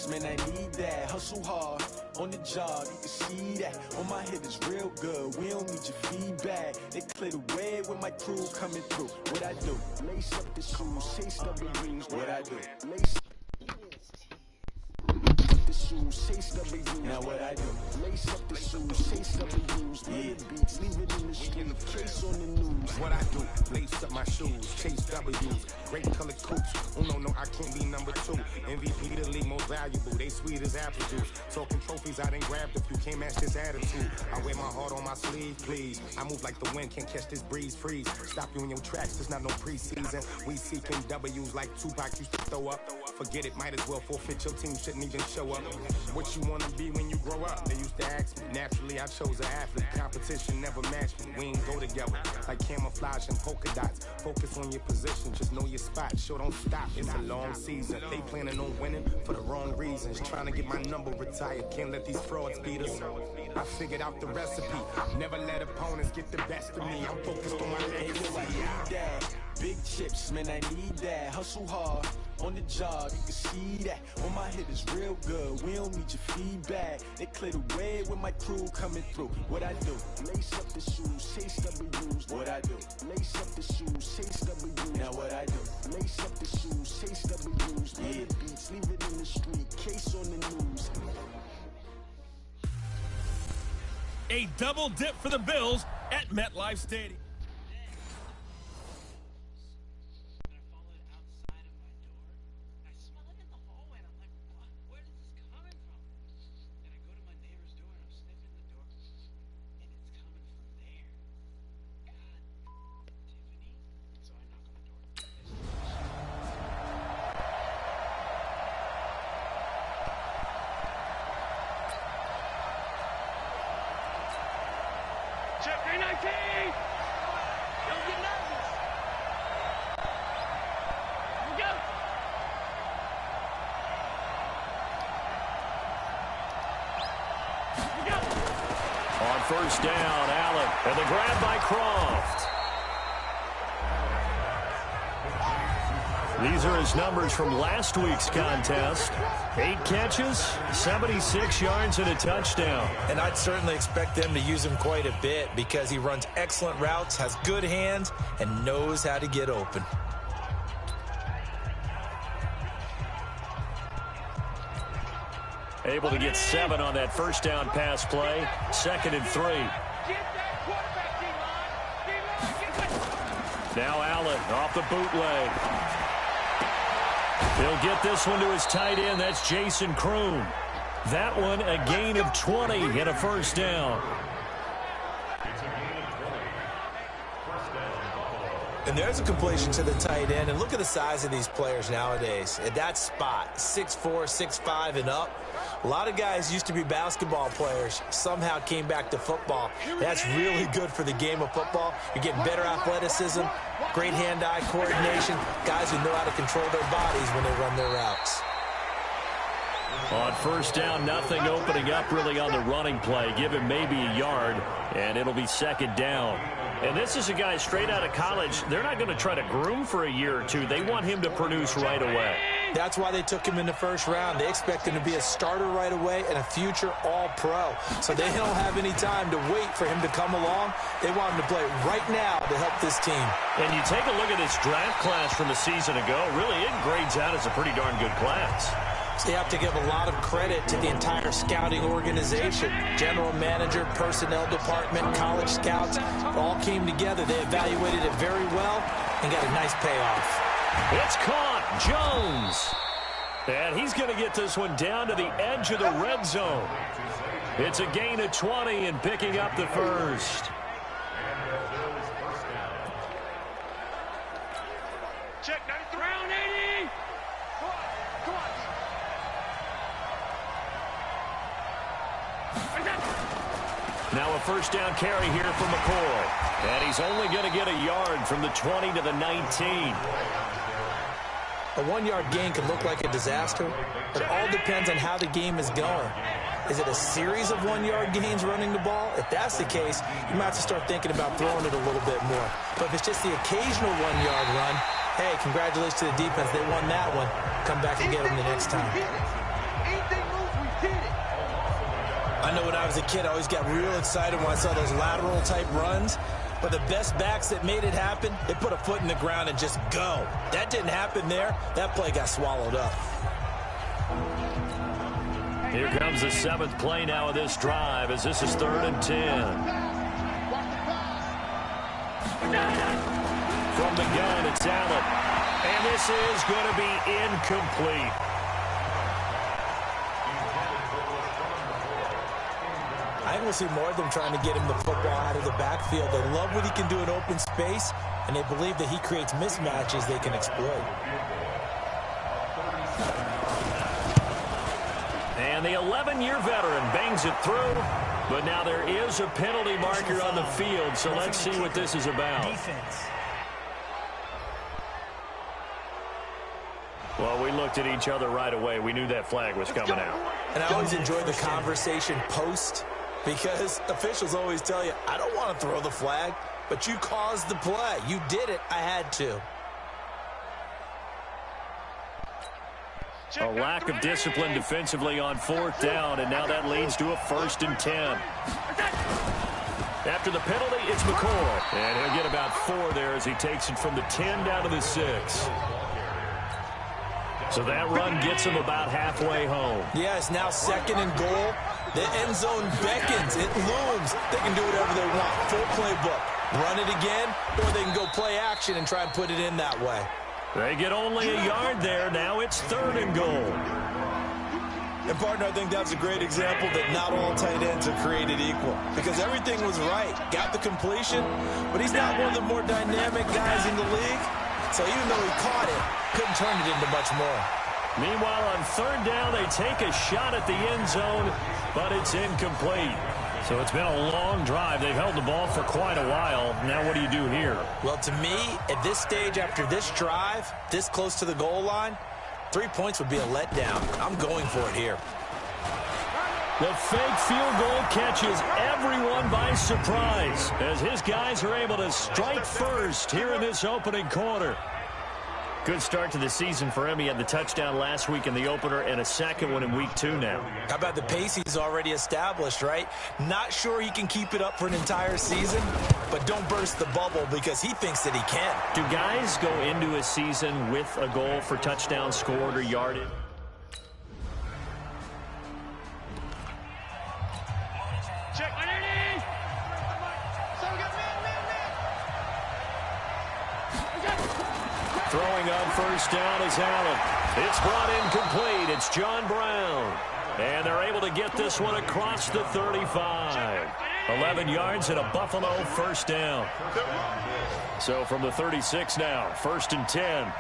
chips, man, I need that. Hustle hard, on the job, you can see that. On my head is real good, we don't need your feedback. They clear the way with my crew coming through. What I do? Lace up the shoes, chase W's. What I do? Lace up the shoes, chase W's. Now what I do? Lace up the shoes, chase W's. Yeah, beats, leave it in the street, case on the news. What I do? Lace up my shoes, chase W's. Great colored coops. Oh no, I can't be number 2. MVP the league most valuable. They sweet as apple juice. Talking trophies, I done grabbed a few. Can't match this attitude. I wear my heart on my sleeve, please. I move like the wind, can't catch this breeze. Freeze. Stop you in your tracks. There's not no preseason. We seeking W's like Tupac used to throw up. Forget it, might as well forfeit. Your team shouldn't even show up. What you wanna be when you grow up? They used to ask me. Naturally, I chose an athlete. Competition never matched me. We ain't go together like camouflage and polka dots. Focus on your position, just know your spot. Sure, don't stop. It's a long season. They planning on winning for the wrong reasons. Trying to get my number retired. Can't let these frauds beat us. I figured out the recipe. Never let opponents get the best of me. I'm focused on my legacy. Big chips, man, I need that. Hustle hard, on the job, you can see that. On my head is real good, we don't need your feedback. They clear the way with my crew coming through. What I do? Lace up the shoes, chase W's. What I do? Lace up the shoes, chase W's. Now what I do? Lace up the shoes, chase W's. Yeah, beats, leave it in the street, case on the news. A double dip for the Bills at MetLife Stadium. Check 319! Don't get nervous! Here we go! Here we go! On first down, Allen, and the grab by Croft. These are his numbers from last week's contest. 8 catches, 76 yards, and a touchdown. And I'd certainly expect them to use him quite a bit because he runs excellent routes, has good hands, and knows how to get open. Able to get 7 on that first down pass play. 2nd and 3. Now Allen off the bootleg. He'll get this one to his tight end. That's Jason Kroon. That one a gain of 20 and a first down. And there's a completion to the tight end. And look at the size of these players nowadays. At that spot, 6'4", 6'5", and up. A lot of guys used to be basketball players, somehow came back to football. That's really good for the game of football. You're getting better athleticism, great hand-eye coordination, guys who know how to control their bodies when they run their routes. On first down, nothing opening up really on the running play. Give him maybe a yard, and it'll be 2nd down. And this is a guy straight out of college. They're not going to try to groom for a year or two. They want him to produce right away. That's why they took him in the first round. They expect him to be a starter right away and a future all-pro. So they don't have any time to wait for him to come along. They want him to play right now to help this team. And you take a look at this draft class from a season ago. Really, it grades out as a pretty darn good class. So you have to give a lot of credit to the entire scouting organization. General manager, personnel department, college scouts, all came together. They evaluated it very well and got a nice payoff. It's caught. Jones. And he's going to get this one down to the edge of the red zone. It's a gain of 20 and picking up the first. Check 93. Round 80! Come on. Now a first down carry here from McCoy. And he's only going to get a yard from the 20 to the 19. A 1-yard gain can look like a disaster. It all depends on how the game is going. Is it a series of 1-yard gains running the ball? If that's the case, you might have to start thinking about throwing it a little bit more. But if it's just the occasional 1-yard run, hey, congratulations to the defense. They won that one. Come back and get them the next time. Anything moves, we hit it. I know when I was a kid, I always got real excited when I saw those lateral type runs. But the best backs that made it happen, they put a foot in the ground and just go. That didn't happen there. That play got swallowed up. Here comes the 7th play now of this drive as this is 3rd and 10. From the gun, it's Allen. And this is going to be incomplete. I think we'll see more of them trying to get him the football out of the backfield. They love what he can do in open space, and they believe that he creates mismatches they can exploit. And the 11-year veteran bangs it through, but now there is a penalty marker on the field, so let's see what this is about. Well, we looked at each other right away. We knew that flag was coming out. And I always enjoy the conversation post, because officials always tell you, I don't want to throw the flag, but you caused the play. You did it. I had to. A lack of discipline defensively on 4th down, and now that leads to a 1st and 10. After the penalty, it's McCoy. And he'll get about 4 there as he takes it from the 10 down to the 6. So that run gets him about halfway home. Yeah, it's now 2nd and goal. The end zone beckons. It looms. They can do whatever they want. Full playbook. Run it again, or they can go play action and try and put it in that way. They get only a yard there. Now it's 3rd and goal. And, partner, I think that's a great example that not all tight ends are created equal, because everything was right. Got the completion, but he's not one of the more dynamic guys in the league. So even though he caught it, couldn't turn it into much more. Meanwhile, on 3rd down, they take a shot at the end zone, but it's incomplete. So it's been a long drive. They've held the ball for quite a while. Now what do you do here? Well, to me, at this stage, after this drive, this close to the goal line, 3 points would be a letdown. I'm going for it here. The fake field goal catches everyone by surprise as his guys are able to strike first here in this opening quarter. Good start to the season for him. He had the touchdown last week in the opener and a second one in week 2 now. How about the pace he's already established, right? Not sure he can keep it up for an entire season, but don't burst the bubble because he thinks that he can. Do guys go into a season with a goal for touchdown scored or yarded? Check 180. Throwing on 1st down is Allen. It's brought in complete. It's John Brown. And they're able to get this one across the 35. 11 yards and a Buffalo 1st down. So from the 36 now, 1st and 10.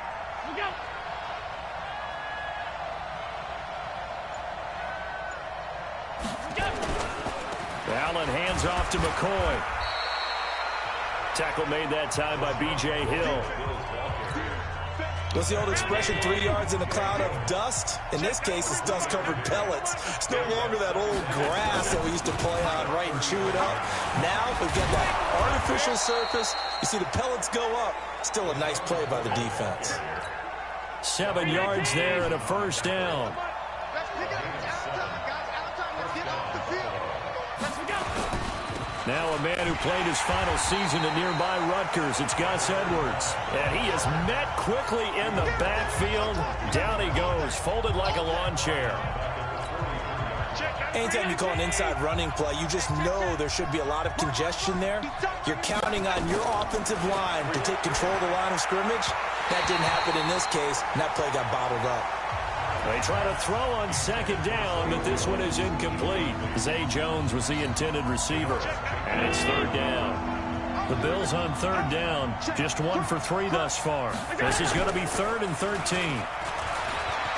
Allen hands off to McCoy. Tackle made that time by B.J. Hill. What's the old expression, 3 yards in a cloud of dust? In this case, it's dust-covered pellets. It's no longer that old grass that we used to play on, right, and chew it up. Now we've got that artificial surface. You see the pellets go up. Still a nice play by the defense. 7 yards there and a 1st down. Now a man who played his final season in nearby Rutgers. It's Gus Edwards. And he is met quickly in the backfield. Down he goes, folded like a lawn chair. Anytime you call an inside running play, you just know there should be a lot of congestion there. You're counting on your offensive line to take control of the line of scrimmage. That didn't happen in this case, and that play got bottled up. They try to throw on 2nd down, but this one is incomplete. Zay Jones was the intended receiver, and it's 3rd down. The Bills on 3rd down, just 1 for 3 thus far. This is going to be 3rd and 13.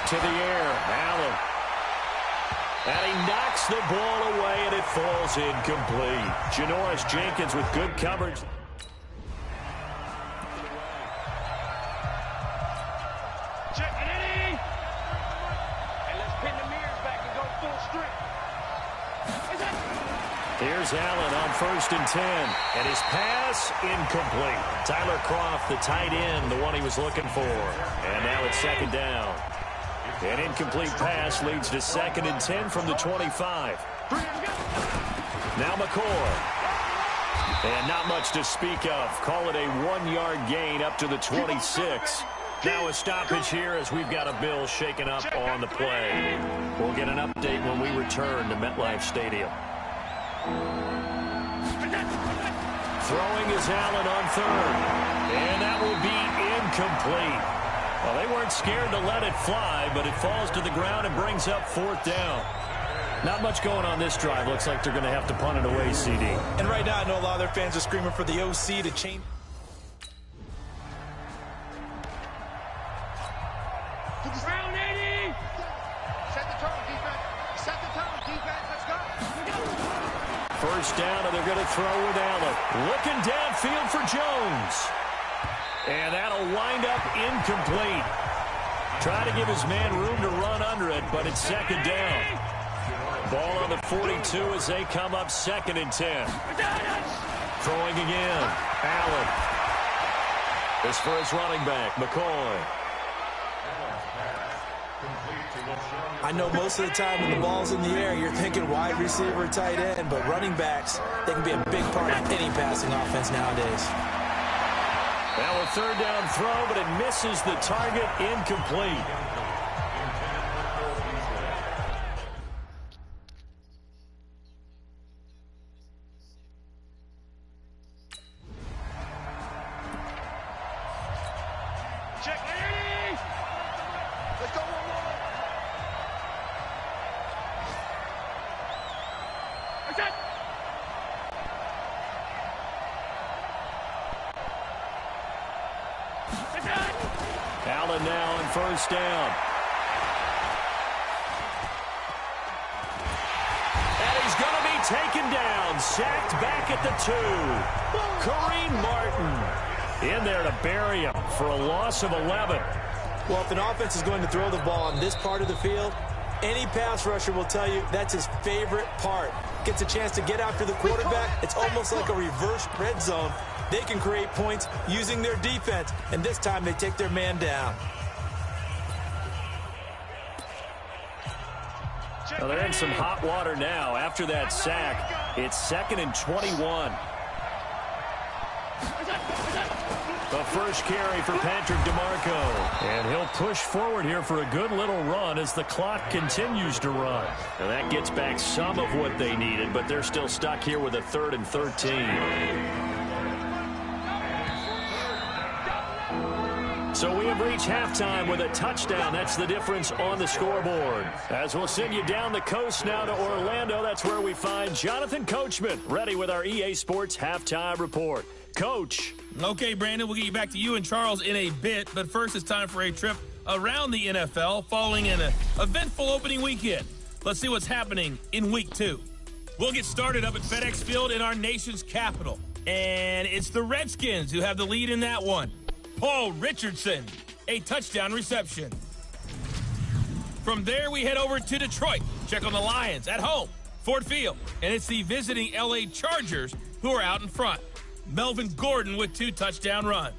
To the air, Allen. And he knocks the ball away, and it falls incomplete. Janoris Jenkins with good coverage. Here's Allen on 1st and 10. And his pass incomplete. Tyler Kroft, the tight end, the one he was looking for. And now it's 2nd down. An incomplete pass leads to 2nd and 10 from the 25. Now McCoy. And not much to speak of. Call it a 1-yard gain up to the 26. Now a stoppage here as we've got a Bill shaken up on the play. We'll get an update when we return to MetLife Stadium. Throwing is Allen on 3rd. And that will be incomplete. Well, they weren't scared to let it fly, but it falls to the ground and brings up 4th down. Not much going on this drive. Looks like they're going to have to punt it away, CD. And right now, I know a lot of their fans are screaming for the OC to change. Round 80. Set the tone, defense. Set the tone, defense. Let's go. First down, and they're going to throw with Allen. Looking downfield for Jones. And that'll wind up incomplete. Try to give his man room to run under it, but it's 2nd down. Ball on the 42 as they come up 2nd and 10. Throwing again. Allen. This for his running back, McCoy. I know most of the time when the ball's in the air, you're thinking wide receiver, tight end, but running backs, they can be a big part of any passing offense nowadays. Now a 3rd down throw, but it misses the target, incomplete. Check 80. Let's go, 1-1. What's that? Allen now on 1st down. And he's going to be taken down. Sacked back at the 2. Kareem Martin in there to bury him for a loss of 11. Well, if an offense is going to throw the ball on this part of the field, any pass rusher will tell you that's his favorite part. Gets a chance to get after the quarterback. It's almost like a reverse red zone. They can create points using their defense, and this time they take their man down. Well, they're in some hot water now. After that sack, it's 2nd and 21. The first carry for Patrick DeMarco. And he'll push forward here for a good little run as the clock continues to run. And that gets back some of what they needed, but they're still stuck here with a 3rd and 13. So we have reached halftime with a touchdown. That's the difference on the scoreboard. As we'll send you down the coast now to Orlando, that's where we find Jonathan Coachman, ready with our EA Sports Halftime Report. Coach. Okay, Brandon, we'll get you back to you and Charles in a bit. But first, it's time for a trip around the NFL following an eventful opening weekend. Let's see what's happening in Week 2. We'll get started up at FedEx Field in our nation's capital. And it's the Redskins who have the lead in that one. Paul Richardson, a touchdown reception. From there, we head over to Detroit. Check on the Lions at home, Ford Field. And it's the visiting LA Chargers who are out in front. Melvin Gordon with 2 touchdown runs.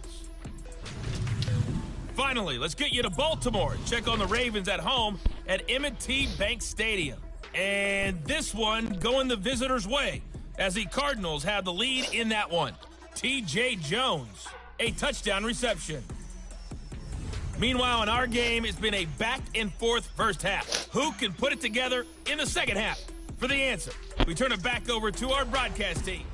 Finally, let's get you to Baltimore. Check on the Ravens at home at M&T Bank Stadium. And this one going the visitors' way as the Cardinals have the lead in that one. T.J. Jones, a touchdown reception. Meanwhile, in our game, it's been a back-and-forth first half. Who can put it together in the second half? For the answer, we turn it back over to our broadcast team.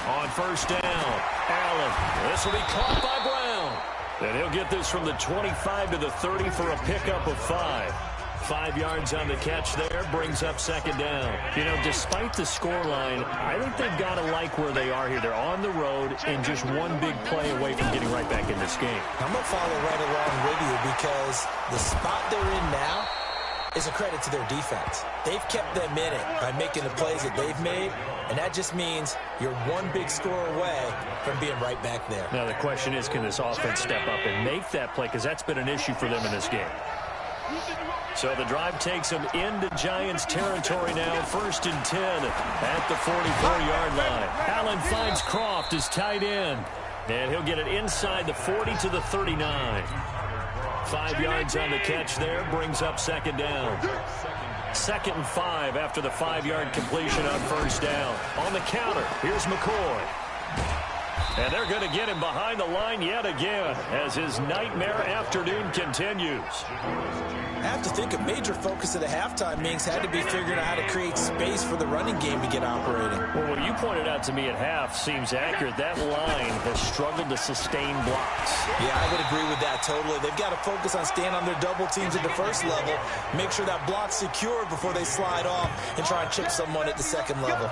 On first down, Allen. This will be caught by Brown. And he'll get this from the 25 to the 30 for a pickup of 5. 5 yards on the catch there, brings up second down. You know, despite the scoreline, I think they've got to like where they are here. They're on the road and just one big play away from getting right back in this game. I'm going to follow right along with you because the spot they're in now is a credit to their defense. They've kept them in it by making the plays that they've made, and that just means you're one big score away from being right back there. Now the question is, can this offense step up and make that play? Because that's been an issue for them in this game. So the drive takes them into Giants territory now. 1st and 10 at the 44-yard line. Allen finds Croft as tight end, and he'll get it inside the 40 to the 39. 5 yards on the catch there, brings up second down. 2nd and 5 after the 5-yard completion on 1st down. On the counter, here's McCoy. And they're going to get him behind the line yet again as his nightmare afternoon continues. I have to think a major focus of the halftime meetings had to be figuring out how to create space for the running game to get operating. Well, what you pointed out to me at half seems accurate. That line has struggled to sustain blocks. Yeah, I would agree with that totally. They've got to focus on staying on their double teams at the first level, make sure that block's secured before they slide off and try and chip someone at the second level.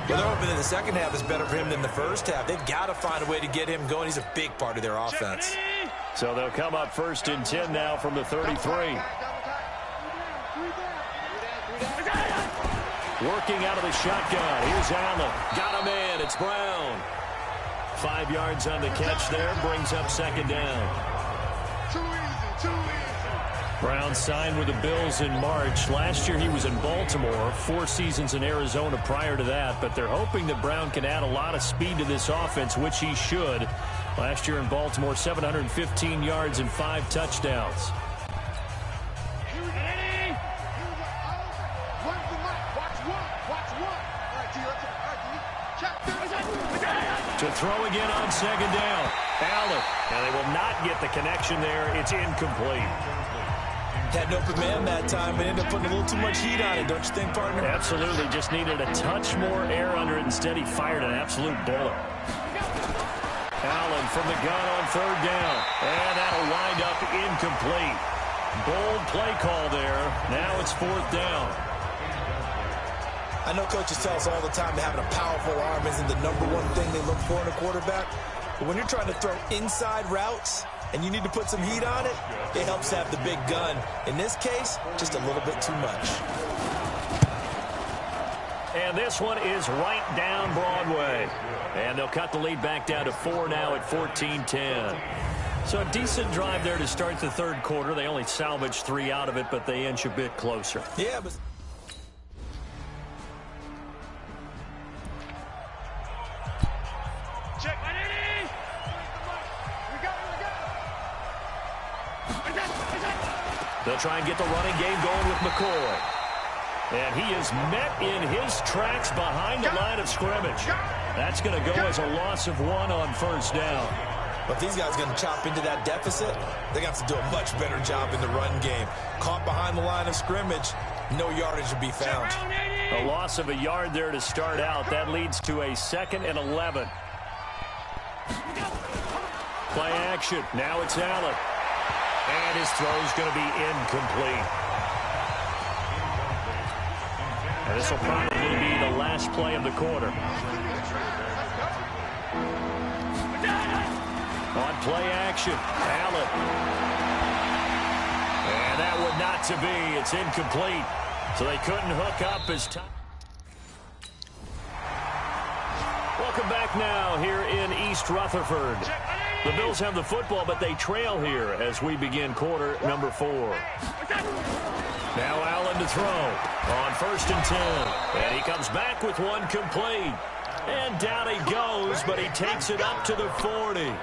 Well, they're hoping that the second half is better for him than the first half. They've got to find a way to get him going. He's a big part of their offense. So they'll come up 1st and 10 now from the 33. Working out of the shotgun. Here's Allen. Got him in. It's Brown. 5 yards on the catch there. Brings up second down. Brown signed with the Bills in March. Last year he was in Baltimore. 4 seasons in Arizona prior to that. But they're hoping that Brown can add a lot of speed to this offense, which he should. Last year in Baltimore, 715 yards and 5 touchdowns. To throw again on second down. Allen. And they will not get the connection there. It's incomplete. Had an open man that time, but ended up putting a little too much heat on it, don't you think, partner? Absolutely. Just needed a touch more air under it. Instead, he fired an absolute bullet. Allen from the gun on 3rd down. And that'll wind up incomplete. Bold play call there. Now it's 4th down. I know coaches tell us all the time that having a powerful arm isn't the #1 thing they look for in a quarterback. But when you're trying to throw inside routes and you need to put some heat on it, it helps to have the big gun. In this case, just a little bit too much. And this one is right down Broadway. And they'll cut the lead back down to 4 now at 14-10. So a decent drive there to start the 3rd quarter. They only salvaged 3 out of it, but they inch a bit closer. Yeah, but... They'll try and get the running game going with McCoy. And he is met in his tracks behind the line of scrimmage. That's going to go as a loss of 1 on 1st down. But if these guys are going to chop into that deficit, they got to do a much better job in the run game. Caught behind the line of scrimmage, no yardage to be found. A loss of a yard there to start out. That leads to a 2nd and 11. Play action. Now it's Allen. And his throw's going to be incomplete. And this will probably be the last play of the quarter. On play action, Allen. And that would not to be. It's incomplete. So they couldn't hook up as time. Welcome back now here in East Rutherford. The Bills have the football, but they trail here as we begin quarter number 4. Now Allen to throw on 1st and 10. And he comes back with one complete. And down he goes, but he takes it up to the 40.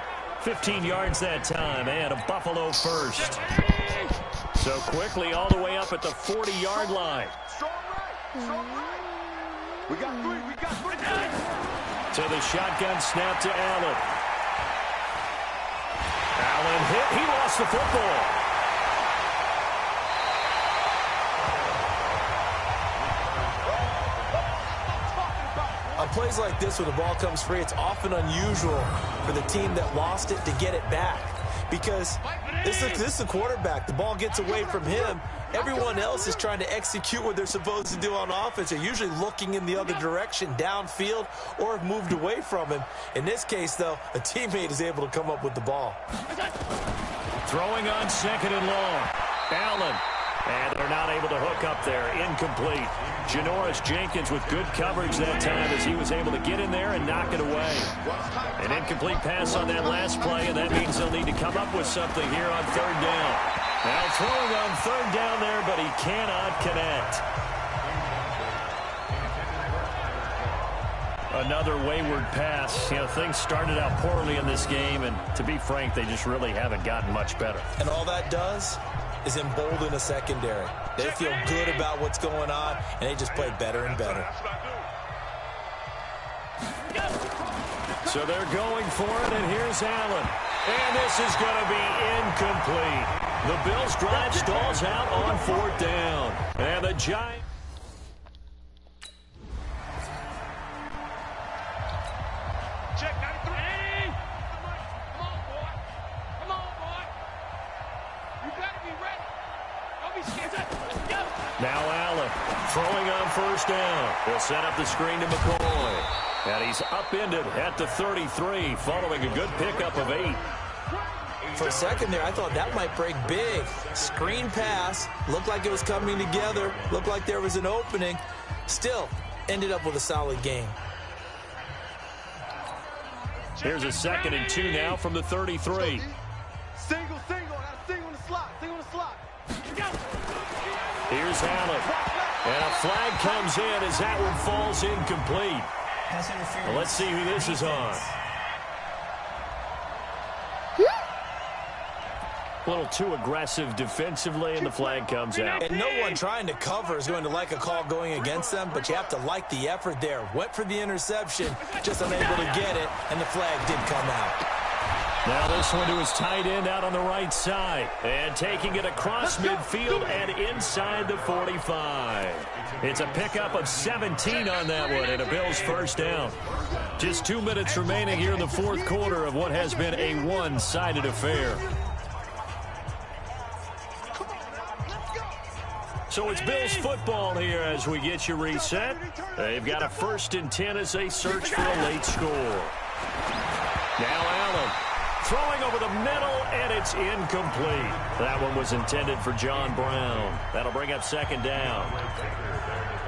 15 yards that time, and a Buffalo first. So quickly all the way up at the 40-yard line. We got 3. To the shotgun snap to Allen. Allen hit. He lost the football. On plays like this where the ball comes free, it's often unusual for the team that lost it to get it back. because this is the quarterback. The ball gets away from him. Everyone else is trying to execute what they're supposed to do on offense. They're usually looking in the other direction, downfield, or have moved away from him. In this case, though, a teammate is able to come up with the ball. Throwing on second and long. Allen. And they're not able to hook up there. Incomplete. Janoris Jenkins with good coverage that time as he was able to get in there and knock it away. An incomplete pass on that last play, and that means they'll need to come up with something here on third down. Now throwing on third down there, but he cannot connect. Another wayward pass. You know, things started out poorly in this game, and to be frank, they just really haven't gotten much better. And all that does is embolden a secondary. They feel good about what's going on, and they just play better and better. So they're going for it, and here's Allen. And this is going to be incomplete. The Bills' drive stalls out on fourth down. And the Giants... Check 93. Come on, boy. Come on, boy. You better be ready. Don't be scared. Let's go. Now Allen throwing on first down. He'll set up the screen to McCoy. And he's upended at the 33 following a good pickup of 8. For a second there, I thought that might break big. Screen pass. Looked like it was coming together. Looked like there was an opening. Still ended up with a solid game. Here's a 2nd and 2 now from the 33. Single. Single in the slot. Single in the slot. Here's Allen. And a flag comes in as that one falls incomplete. Well, let's see who this is on. A little too aggressive defensively, and the flag comes out. And no one trying to cover is going to like a call going against them, but you have to like the effort there. Went for the interception, just unable to get it, and the flag did come out. Now this one to his tight end out on the right side. And taking it across midfield and inside the 45. It's a pickup of 17 on that one and a Bills first down. Just 2 minutes remaining here in the fourth quarter of what has been a one-sided affair. So it's Bills football here as we get you reset. They've got a 1st and 10 as they search for a late score. Now Allen throwing over the middle, and it's incomplete. That one was intended for John Brown. That'll bring up 2nd down.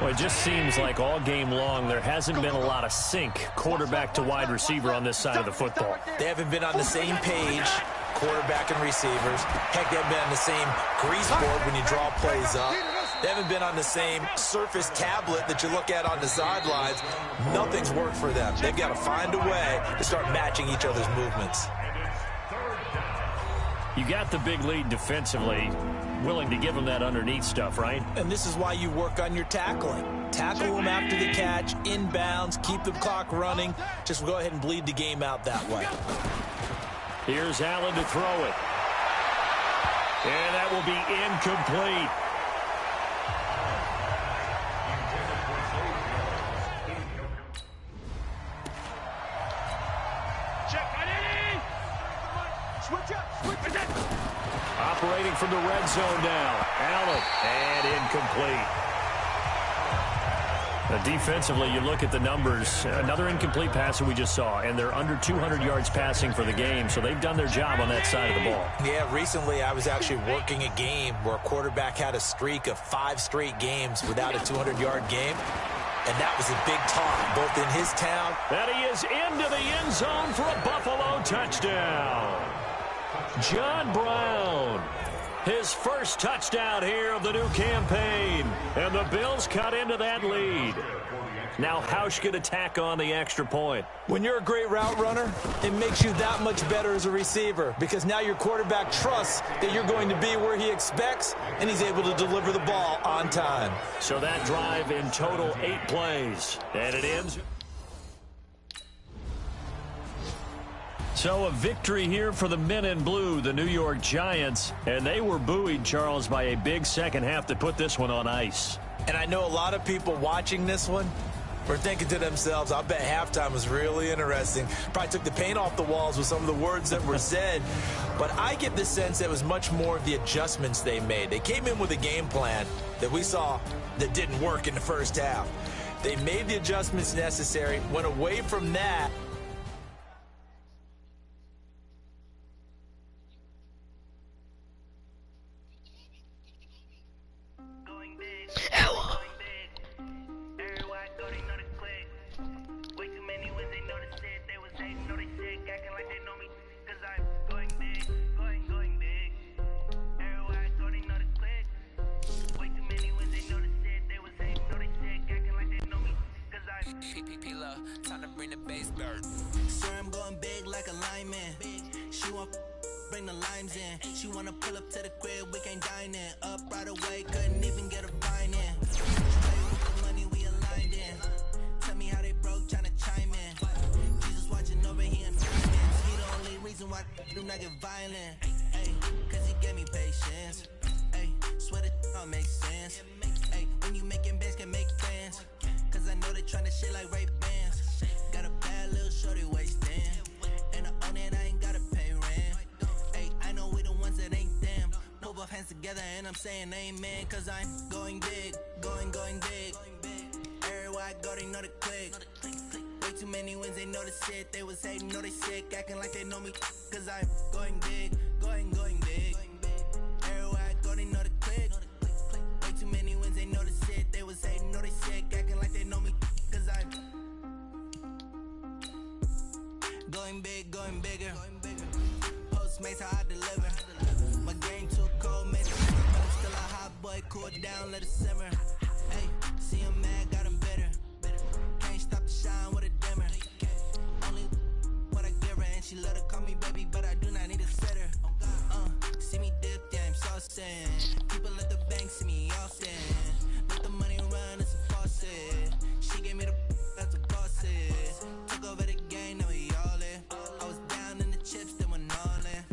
Well, it just seems like all game long there hasn't been a lot of sync quarterback to wide receiver on this side of the football. They haven't been on the same page, quarterback and receivers. Heck, they haven't been on the same grease board when you draw plays up. They haven't been on the same surface tablet that you look at on the sidelines. Nothing's worked for them. They've got to find a way to start matching each other's movements. You got the big lead defensively, willing to give them that underneath stuff, right? And this is why you work on your tackling. Tackle them after the catch, inbounds, keep the clock running. Just go ahead and bleed the game out that way. Here's Allen to throw it. And that will be incomplete. Operating from the red zone now. Allen, and incomplete. Now defensively, you look at the numbers. Another incomplete pass that we just saw, and they're under 200 yards passing for the game, so they've done their job on that side of the ball. Yeah, recently I was actually working a game where a quarterback had a streak of 5 straight games without a 200-yard game, and that was a big talk, both in his town. And he is into the end zone for a Buffalo touchdown. John Brown, his first touchdown here of the new campaign. And the Bills cut into that lead. Now Hausch can attack on the extra point. When you're a great route runner, it makes you that much better as a receiver because now your quarterback trusts that you're going to be where he expects, and he's able to deliver the ball on time. So that drive in total 8 plays. And it ends. So a victory here for the men in blue, the New York Giants. And they were buoyed, Charles, by a big second half to put this one on ice. And I know a lot of people watching this one, were thinking to themselves, I bet halftime was really interesting. Probably took the paint off the walls with some of the words that were said. But I get the sense it was much more of the adjustments they made. They came in with a game plan that we saw that didn't work in the first half. They made the adjustments necessary, went away from that. Time to bring the bass back. Sir, I'm going big like a lineman. She won't bring the limes in. She wanna pull up to the crib, we can't dine in. Up right away, couldn't even get a fine in. Play with the money we aligned in. Tell me how they broke, tryna chime in. Jesus watching over here in diamonds. He the only reason why I do not get violent. Ay, cause he gave me patience. Ay, swear that all makes sense. Ay, when you making bands can make friends. Cause I know they tryna shit like Ray-Bans. Got a bad little shorty wasting. And I own it, I ain't gotta pay rent. Hey, I know we the ones that ain't them. Put both hands together and I'm saying amen. Cause I'm going big, going big. Everywhere I go, they know the click. Way too many wins, they know the shit. They was hating, know they sick, acting like they know me. Cause I'm going big, going big. Everywhere I go, they know the click. Way too many wins, they know the shit. They was hating, know they sick, acting like they know me. Cause I'm going big, going bigger. Postmates how I deliver. My game too cold, made it simmer. But I'm still a hot boy, cool it down, let it simmer. Hey, see him mad, got him bitter. Can't stop the shine with a dimmer. Only what I give her, and she love to call me baby, but I do not need a sitter. See me dip, yeah, I'm saucing. People at the bank see me often. Let the money run, it's a faucet. She gave me the that's a boss is. Took over the game, now we all in. I was down in the chips, then went all in.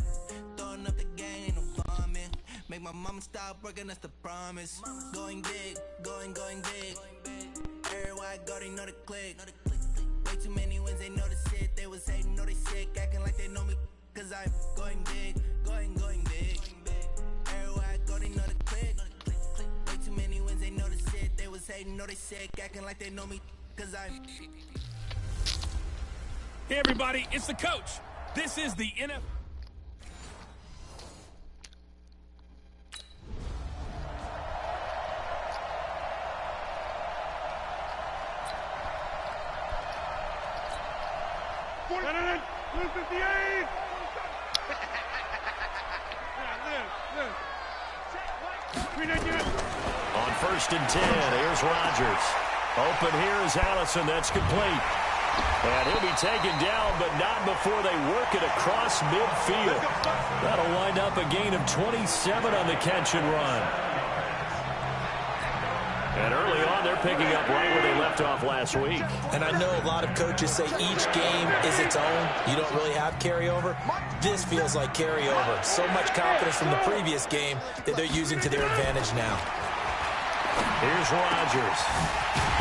Throwing up the gang, ain't no bombing. Make my mama stop working, that's the promise. Going big, going big. Everywhere I go, they know the click. Way too many wins, they know the shit. They was hating, know they sick, acting like they know me. Cause I'm going big, going big. Everywhere I go, they know the click. Way too many wins, they know the shit. They was hating, know they sick, acting like they know me. Cause I'm... Hey, everybody, it's the coach. This is the NFL. On 1st and 10, here's Rodgers. Open here is Allison. That's complete. And he'll be taken down, but not before they work it across midfield. That'll wind up a gain of 27 on the catch and run. And early on, they're picking up right where they left off last week. And I know a lot of coaches say each game is its own. You don't really have carryover. This feels like carryover. So much confidence from the previous game that they're using to their advantage now. Here's Rodgers.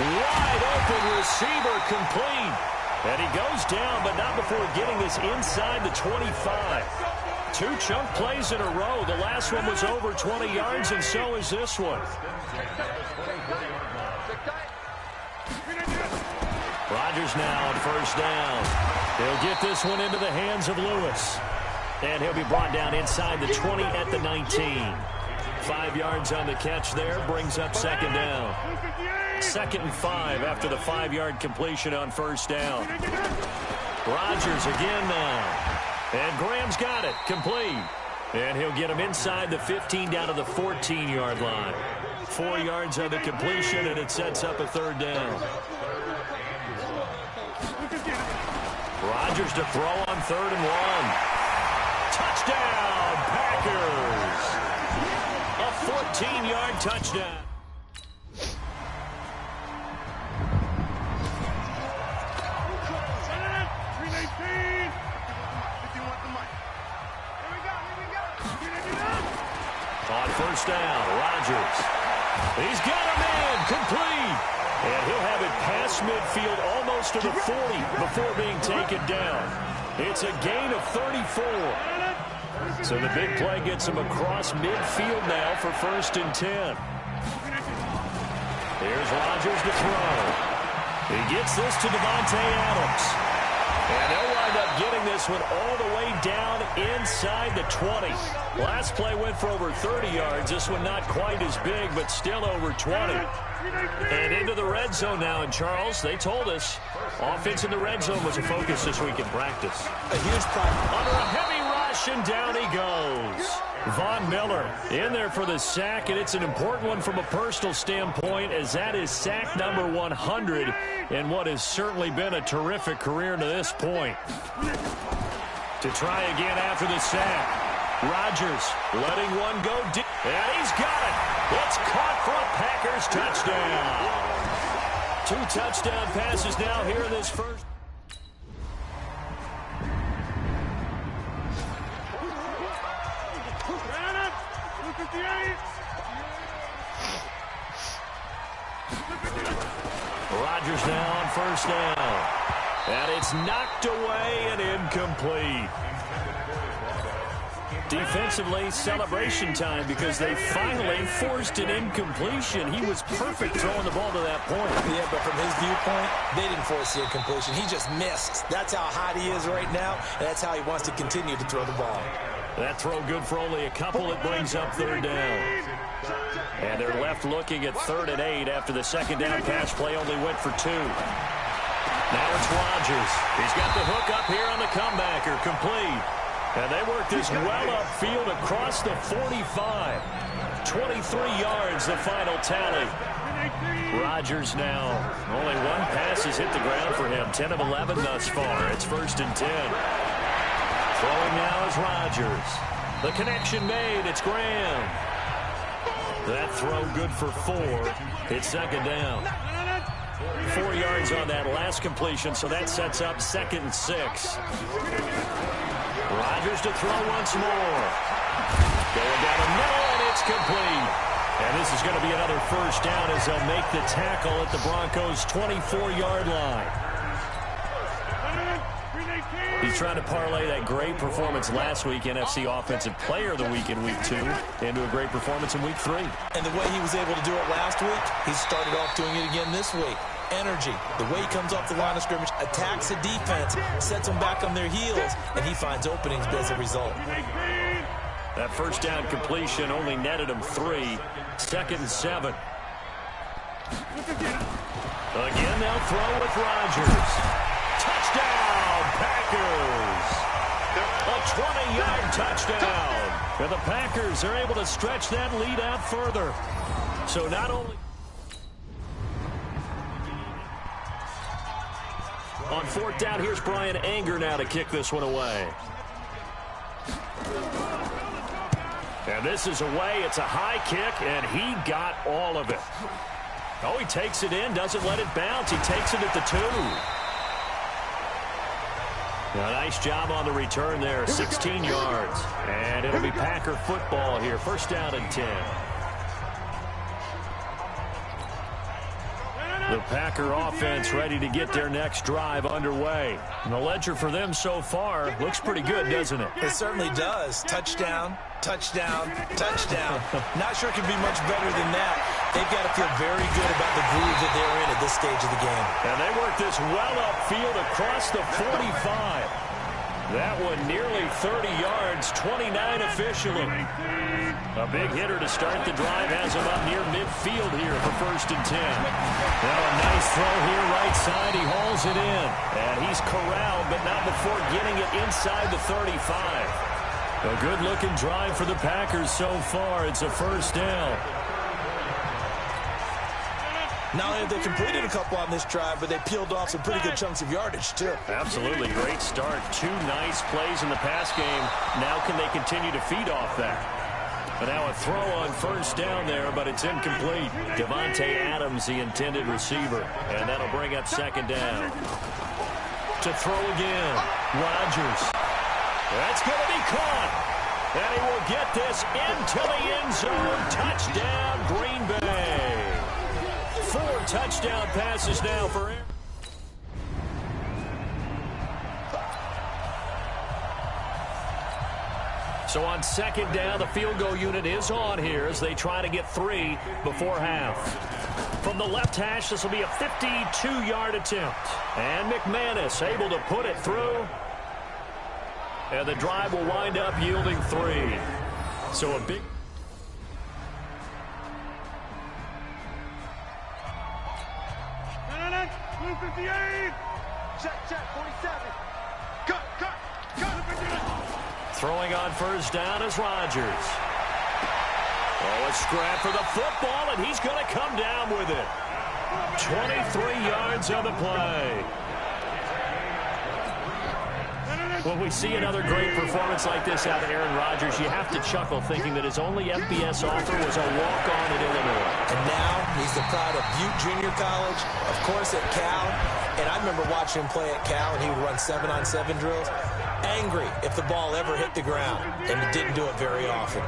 Wide open receiver complete. And he goes down, but not before getting this inside the 25. 2 chunk plays in a row. The last one was over 20 yards, and so is this one. Rodgers now on 1st down. He'll get this one into the hands of Lewis. And he'll be brought down inside the 20 at the 19. 5 yards on the catch there, brings up 2nd down. 2nd and 5 after the 5-yard completion on 1st down. Rodgers again now. And Graham's got it, complete. And he'll get him inside the 15 down to the 14-yard line. 4 yards on the completion, and it sets up a 3rd down. Rodgers to throw on 3rd and 1. Touchdown, Packers! A 14-yard touchdown. On 1st down, Rodgers. He's got him in, complete. And he'll have it past midfield almost to the 40 before being taken down. It's a gain of 34. So the big play gets him across midfield now for 1st and 10. Here's Rodgers to throw. He gets this to Davante Adams. And they'll wind up getting this one all the way down inside the 20. Last play went for over 30 yards. This one not quite as big, but still over 20. And into the red zone now. And, Charles, they told us offense in the red zone was a focus this week in practice. A huge problem. Under a heavy rush, and down he goes. Von Miller in there for the sack, and it's an important one from a personal standpoint, as that is sack number 100 in what has certainly been a terrific career to this point. To try again after the sack. Rodgers letting one go deep, and he's got it. It's caught for a Packers touchdown. 2 touchdown passes now here in this first. Rodgers now on 1st down. And it's knocked away and incomplete. Defensively, celebration time because they finally forced an incompletion. He was perfect throwing the ball to that point. Yeah, but from his viewpoint, they didn't force the incompletion. He just missed. That's how hot he is right now, and that's how he wants to continue to throw the ball. That throw good for only a couple. It brings up 3rd down. And they're left looking at 3rd and 8 after the 2nd down pass play only went for 2. Now it's Rodgers. He's got the hook up here on the comebacker, complete. And they work this well upfield across the 45. 23 yards, the final tally. Rodgers now, only 1 pass has hit the ground for him. 10 of 11 thus far. It's 1st and 10. Throwing now is Rodgers. The connection made. It's Graham. That throw good for 4. It's 2nd down. 4 yards on that last completion, so that sets up 2nd and 6. Rodgers to throw once more. Going down the middle, and it's complete. And this is going to be another 1st down as they'll make the tackle at the Broncos' 24-yard line. He's trying to parlay that great performance last week, NFC Offensive Player of the Week in Week 2, into a great performance in Week 3. And the way he was able to do it last week, he started off doing it again this week. Energy, the way he comes off the line of scrimmage, attacks the defense, sets them back on their heels, and he finds openings as a result. That 1st down completion only netted him 3. 2nd and 7. Again, they'll throw with Rodgers. Touchdown, Packers! A 20-yard touchdown. And the Packers are able to stretch that lead out further. So not only... On 4th down, here's Brian Anger now to kick this one away. And this is away. It's a high kick, and he got all of it. Oh, he takes it in, doesn't let it bounce. He takes it at the 2. A nice job on the return there, 16 yards. And it'll be Packer football here, 1st down and 10. The Packer offense ready to get their next drive underway. And the ledger for them so far looks pretty good, doesn't it? It certainly does. Touchdown, touchdown, touchdown. Not sure it can be much better than that. They've got to feel very good about the groove that they're in at this stage of the game. And they work this well upfield across the 45. That one nearly 30 yards, 29 officially. A big hitter to start the drive has him up near midfield here for 1st and 10. Now a nice throw here right side. He hauls it in. And he's corralled, but not before getting it inside the 35. A good-looking drive for the Packers so far. It's a 1st down. Not only have they completed a couple on this drive, but they peeled off some pretty good chunks of yardage, too. Absolutely. Great start. 2 nice plays in the pass game. Now can they continue to feed off that? But now a throw on 1st down there, but it's incomplete. Davante Adams, the intended receiver. And that'll bring up 2nd down. To throw again. Rodgers. That's going to be caught. And he will get this into the end zone. Touchdown, Green Bay. 4 touchdown passes now for Aaron. So on second down, the field goal unit is on here as they try to get 3 before half. From the left hash, this will be a 52-yard attempt. And McManus able to put it through. And the drive will wind up yielding 3. So a big... Blue 58. Check, 47. Cut. Throwing on first down is Rodgers. Oh, a scrap for the football, and he's going to come down with it. 23 yards on the play. When we see another great performance like this out of Aaron Rodgers, you have to chuckle thinking that his only FBS offer was a walk-on at Illinois. And now he's the pride of Butte Junior College, of course at Cal. And I remember watching him play at Cal, and he would run 7-on-7 drills. Angry if the ball ever hit the ground, and it didn't do it very often.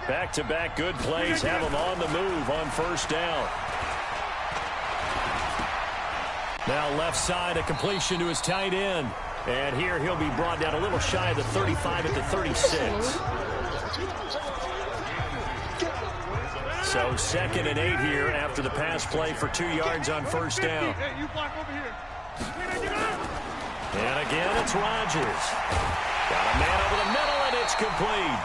Back-to-back good plays have him on the move on first down. Now left side, a completion to his tight end. And here he'll be brought down a little shy of the 35 at the 36. So 2nd and 8 here after the pass play for 2 yards on first down. And again, it's Rodgers. Got a man over the middle, and it's complete.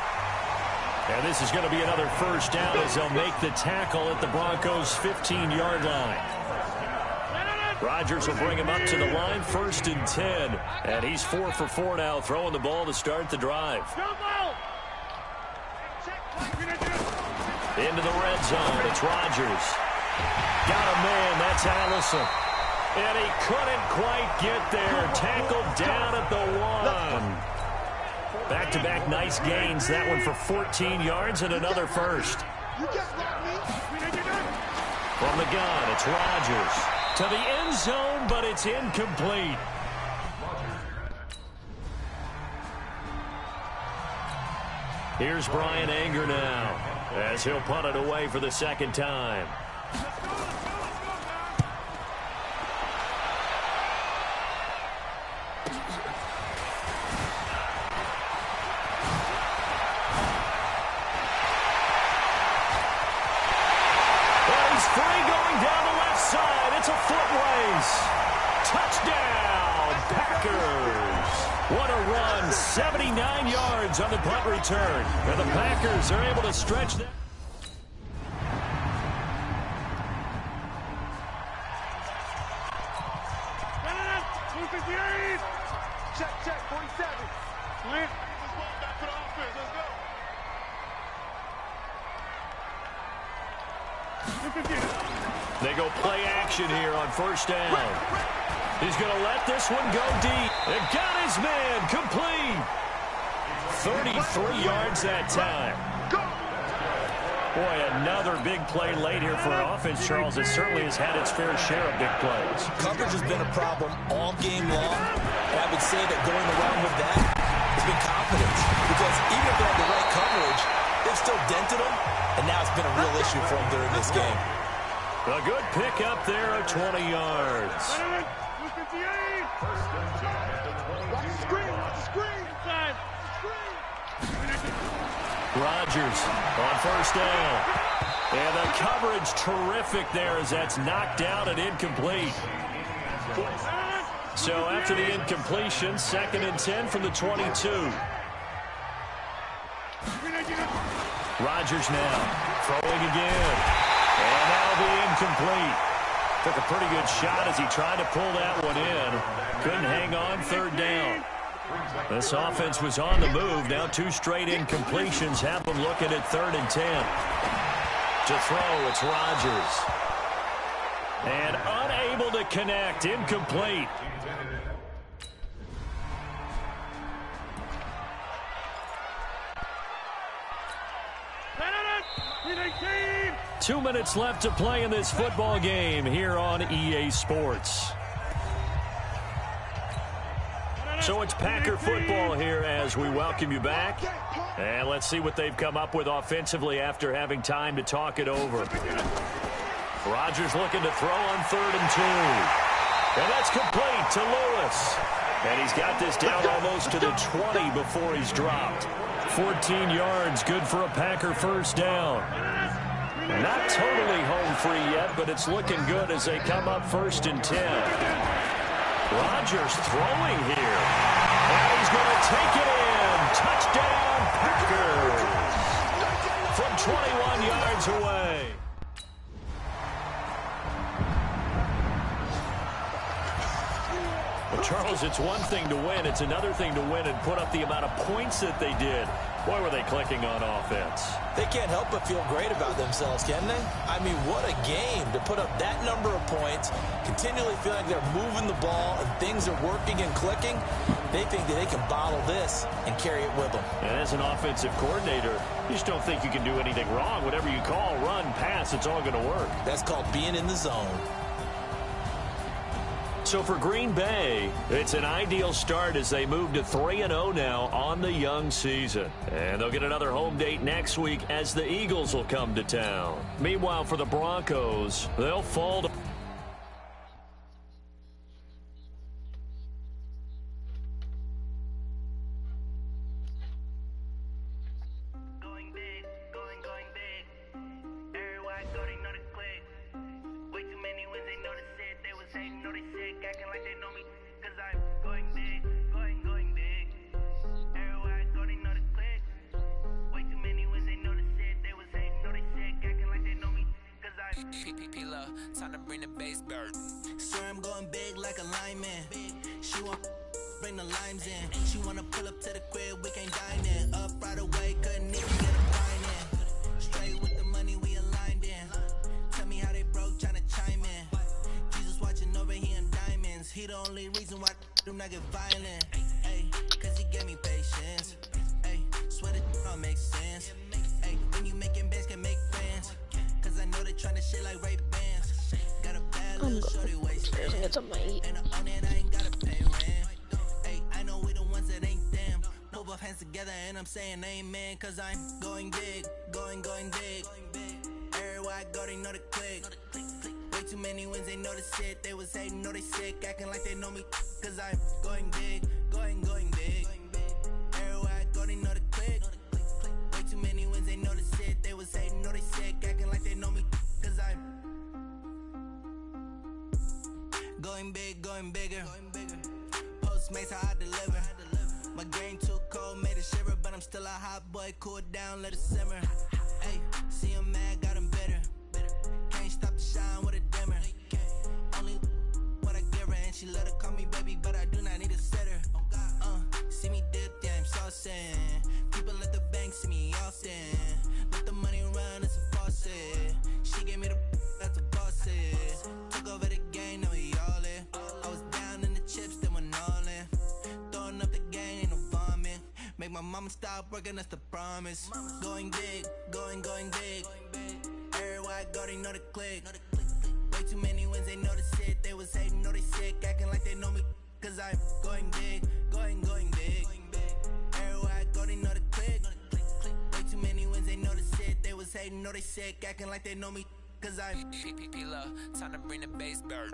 And this is going to be another first down as they'll make the tackle at the Broncos' 15-yard line. Rodgers will bring him up to the line, 1st and 10. And he's 4 for 4 now, throwing the ball to start the drive. Into the red zone, it's Rodgers. Got a man, that's Allison. And he couldn't quite get there. Tackled down at the 1. Back-to-back nice gains. That one for 14 yards and another first. From the gun, it's Rodgers. To the end zone, but it's incomplete. Here's Brian Anger now as he'll punt it away for the 2nd time. It's a foot race. Touchdown, Packers. What a run. 79 yards on the punt return. And the Packers are able to stretch that. Check, 47. Clint. Back to the offense. Let's go. They go play action here on first down. He's going to let this one go deep. And got his man complete. 33 yards that time. Boy, another big play late here for an offense, Charles, that certainly has had its fair share of big plays. Coverage has been a problem all game long, and I would say that going around with that has been confidence. Because even if they had the right coverage, they've still dented them, and now it's been a real issue for them during this game. A good pick up there of 20 yards. Rodgers on first down. And the coverage terrific there as that's knocked down and incomplete. So after the incompletion, 2nd and 10 from the 22. Rodgers now throwing again. And that'll be incomplete. Took a pretty good shot as he tried to pull that one in. Couldn't hang on 3rd down. This offense was on the move. Now 2 straight incompletions have them looking at 3rd and 10. To throw, it's Rodgers. And unable to connect. Incomplete. Two minutes left to play in this football game here on EA Sports. So it's Packer football here as we welcome you back. And let's see what they've come up with offensively after having time to talk it over. Rodgers looking to throw on 3rd and 2. And that's complete to Lewis. And he's got this down almost to the 20 before he's dropped. 14 yards, good for a Packer first down. Not totally home free yet, but it's looking good as they come up 1st and 10. Rodgers throwing here. And he's going to take it in. Touchdown, Packers. From 21 yards away. Well, Charles, it's one thing to win. It's another thing to win and put up the amount of points that they did. Boy, were they clicking on offense. They can't help but feel great about themselves, can they? I mean, what a game to put up that number of points, continually feeling like they're moving the ball and things are working and clicking. They think that they can bottle this and carry it with them. And as an offensive coordinator, you just don't think you can do anything wrong. Whatever you call, run, pass, it's all going to work. That's called being in the zone. So for Green Bay, it's an ideal start as they move to 3-0 now on the young season. And they'll get another home date next week as the Eagles will come to town. Meanwhile, for the Broncos, they'll fall to... Time to bring the base bird. Swear I'm going big like a lineman. She want bring the limes in. She wanna pull up to the crib, we can't dine in. Up right away, couldn't even get a fine in. Straight with the money we aligned in. Tell me how they broke, tryna chime in. Jesus watching over here in diamonds. He the only reason why do not get violent. Ay, cause he gave me patience. Ay, swear that don't make sense. Ay, when you making bands can make friends. Cause I know they tryna shit like Ray Bands. Got a bad little shorty waist. And I own it, I ain't gotta pay rent. Ay, I know we the ones that ain't them. Put both hands together and I'm saying amen. Cause I'm going big, going big. Everywhere I go, they know the click. Way too many wins, they know the shit. They was hating, know they sick, acting like they know me. Cause I'm going big, going big. Everywhere I go, they know the click. Way too many wins, they know the shit. They was hating, know they sick, acting like they know me. Cause I'm going big, going bigger. Postmates how I deliver. My game too cold, made it shiver, but I'm still a hot boy. Cool it down, let it simmer. Hey, see him mad, got him bitter. Can't stop the shine with a dimmer. Only what I give her, and she let her call me baby, but I do not need a sitter. See me dip, yeah, I'm saucing. People at the bank see me often. Let the money run, it's a faucet. She gave me the that's a boss it. Took over the game, now we all in. I was down in the chips, then went all in. Throwing up the game, ain't no vomit. Make my mama stop working, that's the promise. Going big, going big. Everywhere I go, they know the click. Way too many wins, they know the shit. They was hating, know they sick, acting like they know me. Cause I'm going big, going big. Everywhere I go, they know the click. Way too many wins, they know the shit. They was hating, know they sick, acting like they know me. Cause I'm love, time to bring the base bird.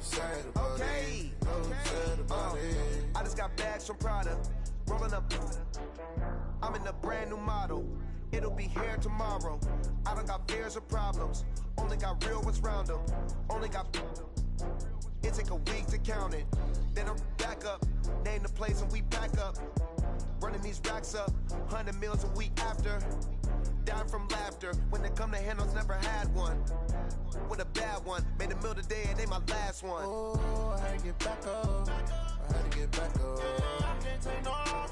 Sad about I'm in a brand new model. It'll be here tomorrow. I don't got fears or problems. Only got real ones round them. Only got... It take a week to count it. Then I'm back up. Name the place and we back up. Running these racks up. 100 meals a week after. Dying from laughter. When it come to handles, never had one. With a bad one. Made a meal today and they my last one. Oh, I had to get back up. I had to get back up. I can't take no loss.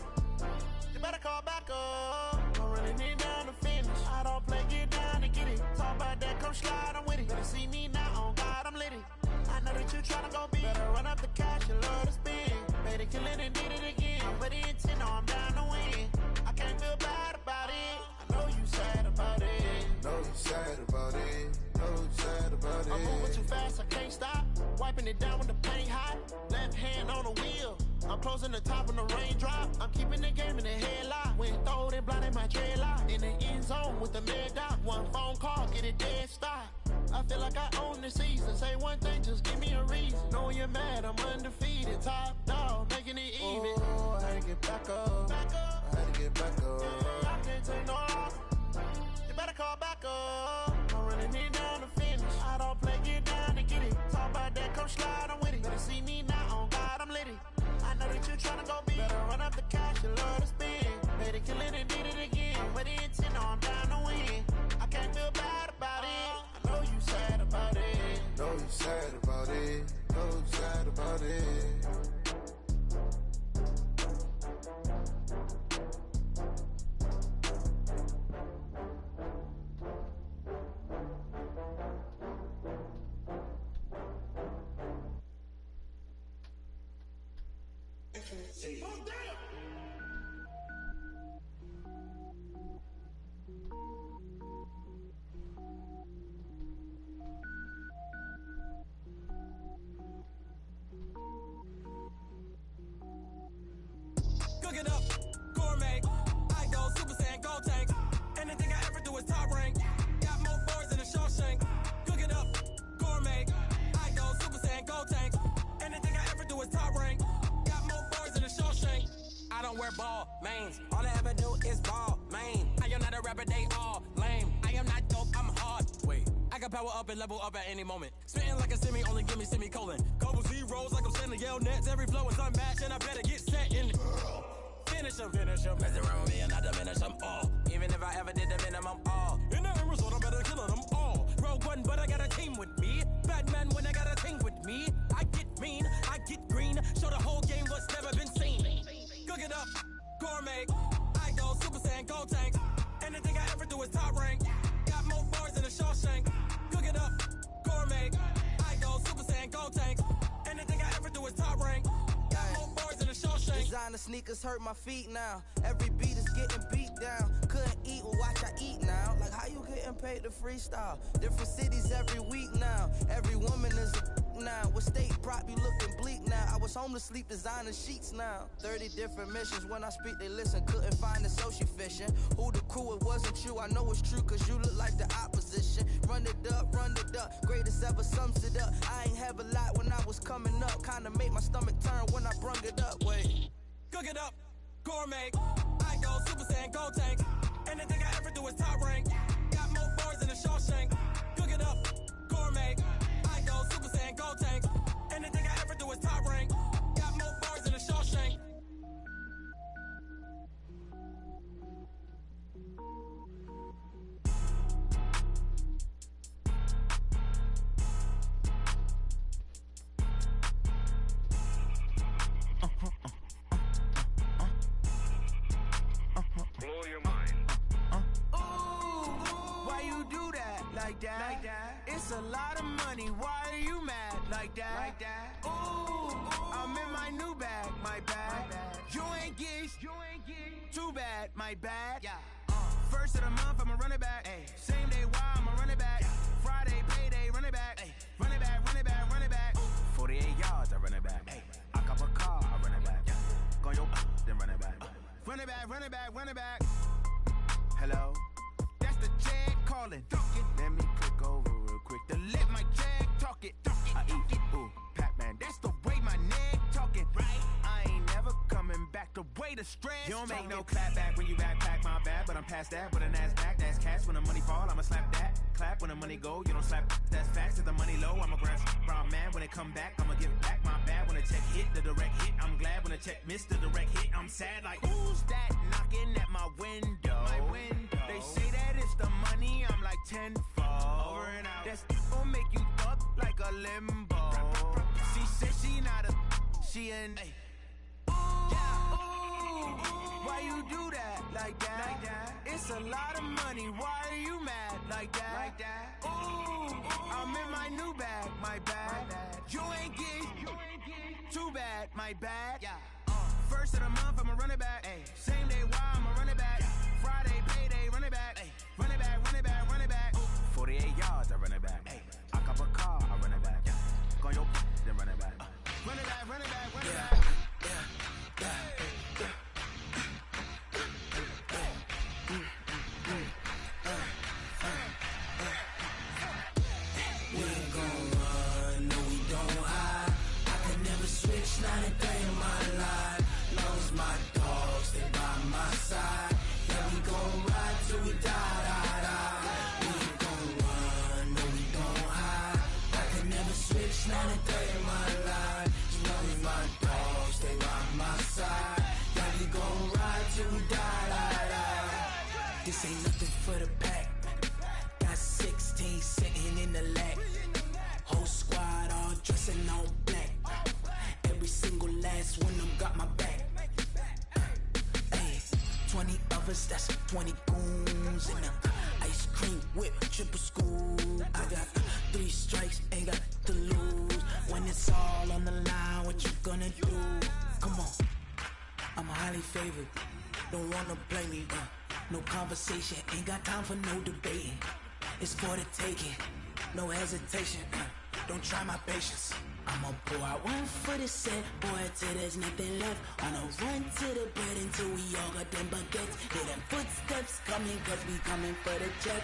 You better call back up. I'm running it down to finish. I don't play, get down to get it. Talk about that, come slide, I'm with it. Better see me now, on God, I'm lit it. I know that you tryna go big. Better run up the cash, you love to spend. Made it, kill it, and did it again. But the intent, no, I'm down to win. I can't feel bad about it. I know you sad about it. Know you sad about it. Know you sad about it. I'm moving too fast, I can't stop. Wiping it down with the paint hot. Left hand on the wheel. I'm closing the top when the raindrop. I'm keeping the game in the headlock. When throwed and blinded my dreadlock. In the end zone with the mad dot. One phone call, get it dead stop. I feel like I own the season. Say one thing, just give me a reason. Knowing you're mad, I'm undefeated. Top dog, making it even. Oh, I had to get back up. I had to get back up. I can't take no loss. You better call back up. I'm running it down to finish. I don't play, get down to get it. Talk about that, come slide, I'm with it. Better see me now, on God, I'm lit it. I know that you tryna go big. Better run up the cash, you love to spend. Made it, kill it, and did it again. But the intent, no, I'm down to win. I can't feel bad about it. I know you sad about it. Know you sad about it. Know you sad about it. Cook it up, gourmet. I go Super Saiyan, gold tank. Anything I ever do is top rank. Got more boards than a Shawshank. Cook it up, gourmet. I go Super Saiyan, gold tank. Anything I ever do is top rank. Got more boards than a Shawshank. I don't wear ball, mains. All I ever do is ball, main. I am not a rapper, they all lame. I am not dope, I'm hard. Wait, I can power up and level up at any moment. Spitting like a semi, only give me semicolon. Couple zeros like I'm sending yell nets. Every flow is unmatched and I better get set in. Finish them, mess around with me and I diminish them all. Even if I ever did the minimum all. In the end result, I better kill them all. Rogue one, but I got a team with me. Batman when I got a team with me. I get mean, I get green. Show the whole game what's never been seen. Cook it up, gourmet. I go Super Saiyan, gold tank. Anything I ever do is top rank. Got more bars than a Shawshank. Cook it up, gourmet. I go Super Saiyan, gold tank. Anything I ever do is top rank. Got more bars than a Shawshank. Designer sneakers hurt my feet now. Every beat is getting beat down. Couldn't eat, well watch I eat now. Like how you getting paid to freestyle? Different cities every week now. Every woman is a now. With state prop you looking bleak now. I was home to sleep designer sheets now. 30 different missions. When I speak they listen. Couldn't find the social fishing. Who the crew, it wasn't you. I know it's true cause you look like the opposition. Run it up, greatest ever sums it up. I ain't have a lot when I was coming up. Kinda made my stomach turn when I brung it up. Wait. Cook it up, gourmet. I go Super Saiyan, gold tank. Anything I ever do is top rank. Got more bars than a Shawshank. Cook it up, gourmet. I go Super Saiyan, gold tank. Anything I ever do is top rank. Got more bars than a Shawshank. Blow your mind. Why you do that like that? It's a lot of money. Why are you mad like that? Ooh, I'm in my new bag, my bad. You ain't get too bad, my bad. First of the month, I'ma run it back. Same day, why I'ma run it back. Friday, payday, run it back. Run it back, run it back, run it back. 48 yards, I run it back. I cop a car, I run it back. Go your then run it back. Run it back, run it back, run it back. Hello? That's the jag calling. Let me click over real quick to let my jag talk it. I eat, ooh, Pac-Man. That's the way my neck talking. Right? I ain't never coming back the way away the stress. You don't make no clap back when you backpack, my bad. But I'm past that with a NASDAQ, that's cash. When the money fall, I'ma slap that. Clap when the money go, you don't slap. That's facts. If the money low, I'ma grab brown man. When it come back, I'ma give back my bad. When the check hit, the direct hit, I'm glad. When the check missed the direct hit, I'm sad. Like, who's that knocking at my window? They say that it's the money, I'm like tenfold. Over and out. That's gon' make you up like a limbo. She said she not a, she an. Ooh, why you do that like that? It's a lot of money, why are you mad like that? Ooh, I'm in my new bag, my bad. You ain't get too bad, my bad. First of the month, I'ma run it back. Same day, why I'ma run it back. Friday, payday, run it back. Run it back, run it back, run it back. 48 yards, I run it back. I cop a car, I run it back. Go on your then run it back. Run it back, run it back, run it back. We ain't gon' run, no we don't hide. I can never switch, not a day in my life. Long as my dogs stay by my side. Yeah, we gon' ride till we die. We ain't gon' run, no we don't hide. I can never switch, not a day in my life. As long as my dogs stay by my side. Yeah, we gon' ride till we die. This ain't nothing for the pack. Got 16 sitting in the lag. Whole squad all dressing all black. Every single last one of them got my back. Hey, 20 of us, that's 20 goons in the ice cream whip, triple scoop. I got 3 strikes, ain't got to lose. When it's all on the line, what you gonna do? Come on, I'm highly favored. Don't wanna play me, no conversation, ain't got time for no debating. It's for the taking, no hesitation. Don't try my patience. I'ma pour out one for the set, boy, till there's nothing left. On a run to the bread until we all got them baguettes. Hear them footsteps coming, cause we coming for the check.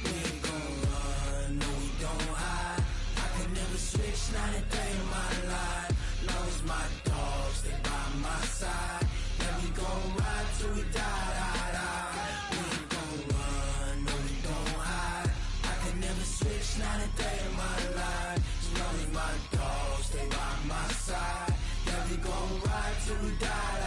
We ain't gon' run, no we don't hide. I can never switch, not a day in my life. Long as my dogs stay by my side. Yeah, we gon' ride till we die. We ain't gon' run, no we don't hide. I can never switch, not a day in my life. As long as my dogs stay by my side. Yeah, we gon' ride till we die.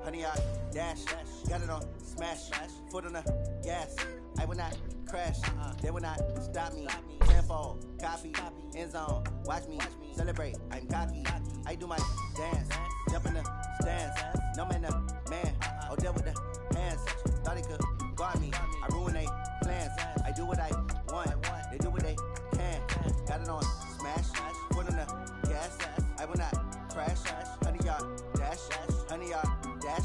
Honey, I dash, got it on smash, foot on the gas. I will not crash, they will not stop me. Tenfold, copy, end zone, watch me celebrate. I'm cocky, I do my dance, jump in the stands. No man, the man, oh deal with the hands. Thought he could guard me, I ruin they plans. I do what I want, they do what they can. Got it on smash, foot on the gas. I will not crash, honey, y'all dash, honey, y'all dash,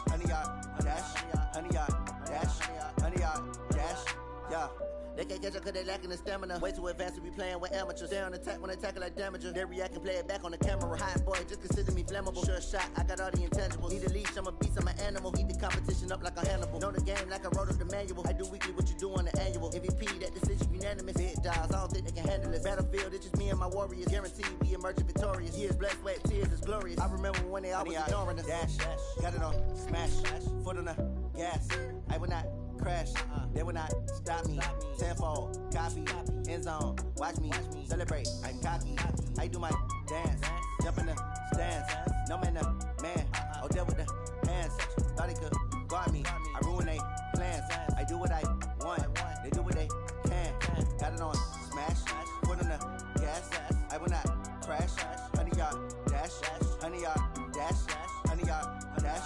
honey, y'all dash, honey, y'all dash, honey, y'all dash, yeah. They can't catch up cause they lacking the stamina. Way too advanced to be playing with amateurs. Stay on attack when they tackle like damager. They react and play it back on the camera. Hot boy, just consider me flammable. Sure shot, I got all the intangibles. Need a leash, I'm a beast, I'm an animal. Heat the competition up like a Hannibal. Know the game like I wrote up the manual. I do weekly what you do on the annual. MVP, that decision unanimous. Big dials, I don't think they can handle it. Battlefield, it's just me and my warriors. Guaranteed we emerging victorious. Years, blood, sweat, tears, is glorious. I remember when they always ignoring us. Dash, got it on smash, foot on the gas. I will not crash, they will not stop me. Tenfold, copy, end zone, watch me celebrate. I'm cocky, I do my dance, jump in the stands. No man, the man, oh deal with the hands. Thought he could guard me, I ruin they plans. I do what I want, they do what they can. Got it on smash, foot on the gas. I will not crash, honey, y'all dash, honey, y'all dash, honey, y'all dash,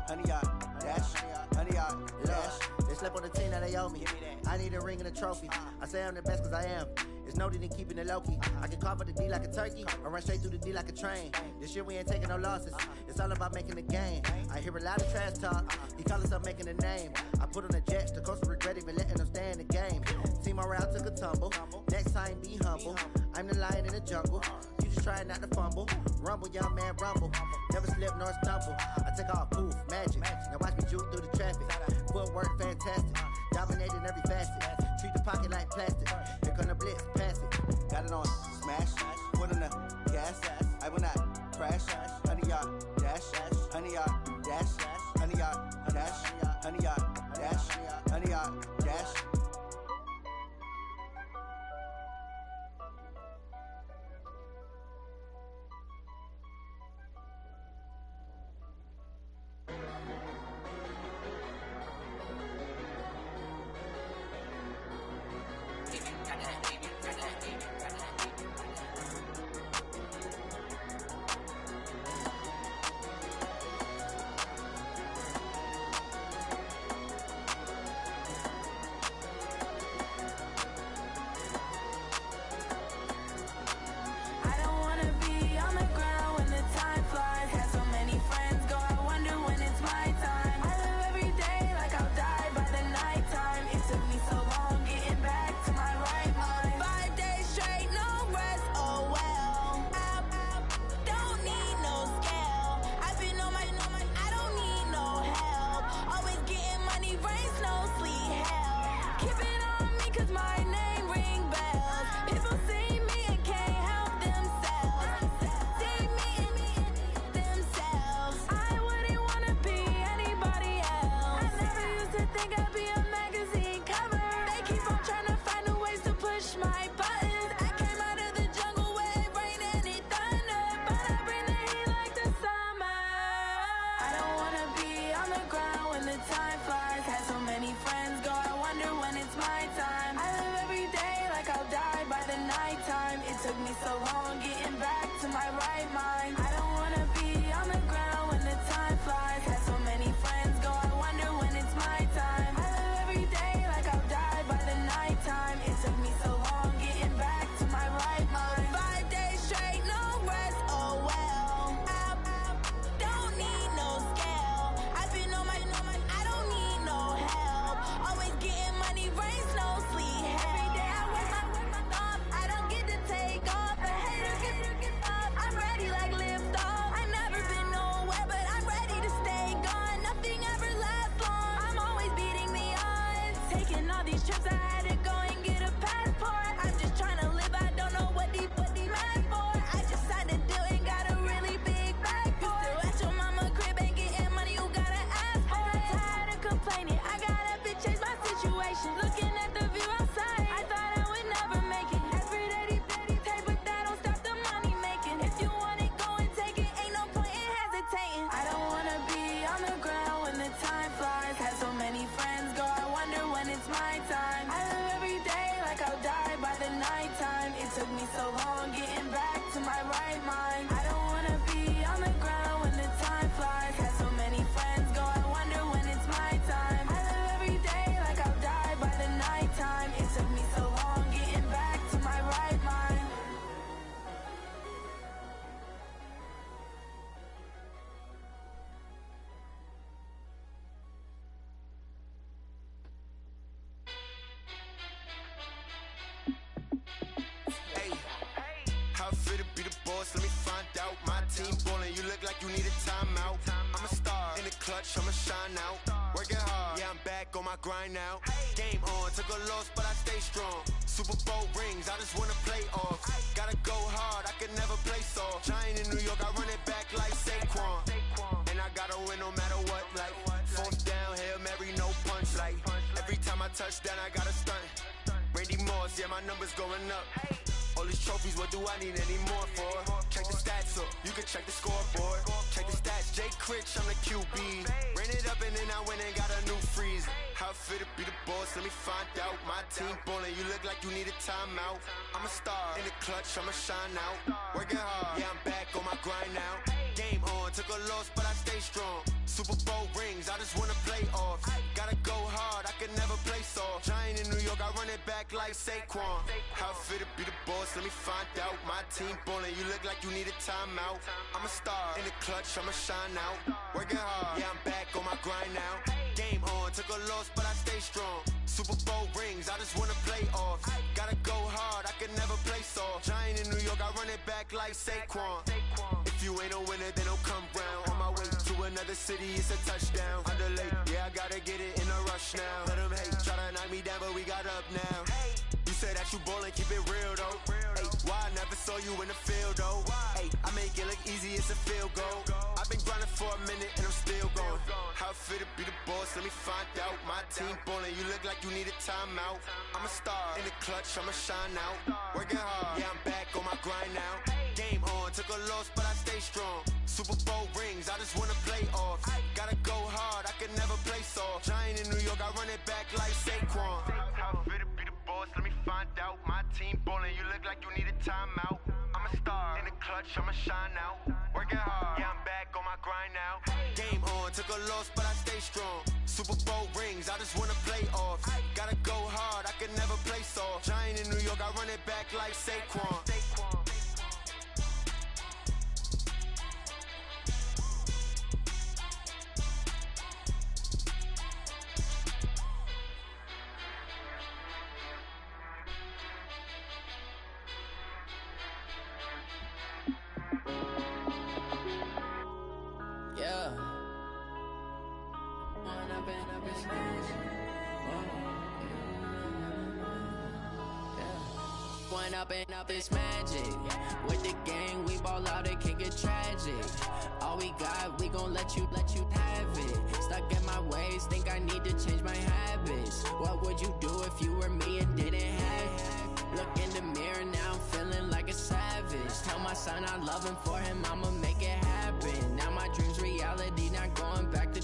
honey, y'all dash, honey, y'all dash. They slept on the team that they owe me. I need a ring and a trophy. I say I'm the best cause I am. It's noted in keeping it low-key. I can carve up the D like a turkey or run straight through the D like a train. This year we ain't taking no losses. It's all about making a game. I hear a lot of trash talk. He call himself making a name. I put on the Jets. The coach will regret even letting them stay in the game. Team morale took a tumble. Next time be humble. I'm the lion in the jungle. You just try not to fumble. Rumble, young man, rumble. Never slip nor stumble. I take off, poof, magic. Now watch me juke through the traffic. Footwork fantastic. Dominating every facet. Treat the pocket like plastic. Here come the blitz, pass it. Got it on smash. Put on the gas. I will not crash. 100-yard dash. 100-yard dash. 100-yard dash. 100-yard dash. 100-yard dash. Let me find out. My team ballin', you look like you need a timeout. I'm a star in the clutch, I'ma shine out. Working hard, yeah, I'm back on my grind now. Game on, took a loss, but I stay strong. Super Bowl rings, I just wanna play off. Gotta go hard, I can never play soft. Giant in New York, I run it back like Saquon. And I gotta win no matter what, like fourth down, Hail Mary, no punch. Like every time I touch down, I gotta stunt. Randy Moss, yeah, my numbers going up. All these trophies, what do I need any more for? Check the stats up, you can check the scoreboard. Check the stats, Jake Critch, I'm the QB. Ran it up and then I went and got a new freeze. How fit to be the boss, let me find out. My team ballin', you look like you need a timeout. I'm a star in the clutch, I'ma shine out. working hard. Yeah, I'm back on my grind now. Game on, took a loss, but I stay strong. Super Bowl rings, I just wanna play off. Gotta go hard, I can never play soft. Giant in New York, I run it back like Saquon. How fit to be the boss, let me find out. My team ballin', you look like you need a timeout. I'm a star, in the clutch, I'ma shine out. Working hard, yeah, I'm back on my grind now. Game on, took a loss, but I stay strong. Super Bowl rings, I just wanna play off. Gotta go hard, I can never play soft. Giant in New York, I run it back like Saquon. If you ain't a winner, then don't come round. On my way to another city, it's a touchdown. Underlay, yeah, I gotta get it in a rush now. Let them hate, try to knock me down, but we got up now. You say that you ballin', keep it real though. Hey, why I never saw you in the field though? Hey, I make it look easy, it's a field goal. I've been grinding for a minute and I'm still going. How fit to be the boss, let me find out. My team ballin', you look like you need a timeout. I'm a star, in the clutch, I'ma shine out. Working hard, yeah, I'm back on my grind now. Game on, took a loss, but I stay strong. Super Bowl rings, I just wanna play off. Gotta go hard, I can never play soft. Giant in New York, I run it back like Saquon. How fit to be the boss, let me find out. My team ballin', you look like you need a timeout. I'm a star, in the clutch, I'ma shine out. Working hard, yeah, I'm back on my grind now. Game on, took a loss, but I stay strong. Super Bowl rings, I just wanna play off. Gotta go hard, I can never play soft. Giant in New York, I run it back like Saquon. Yeah. One up and up is magic. With the gang, we ball out, it can get tragic. All we got, we gon' let you have it. Stuck in my ways, think I need to change my habits. What would you do if you were me and didn't have it? Look in the mirror, now I'm feeling like a savage. Tell my son I love him, for him I'ma make it happen. Now my dream's reality, not going back to.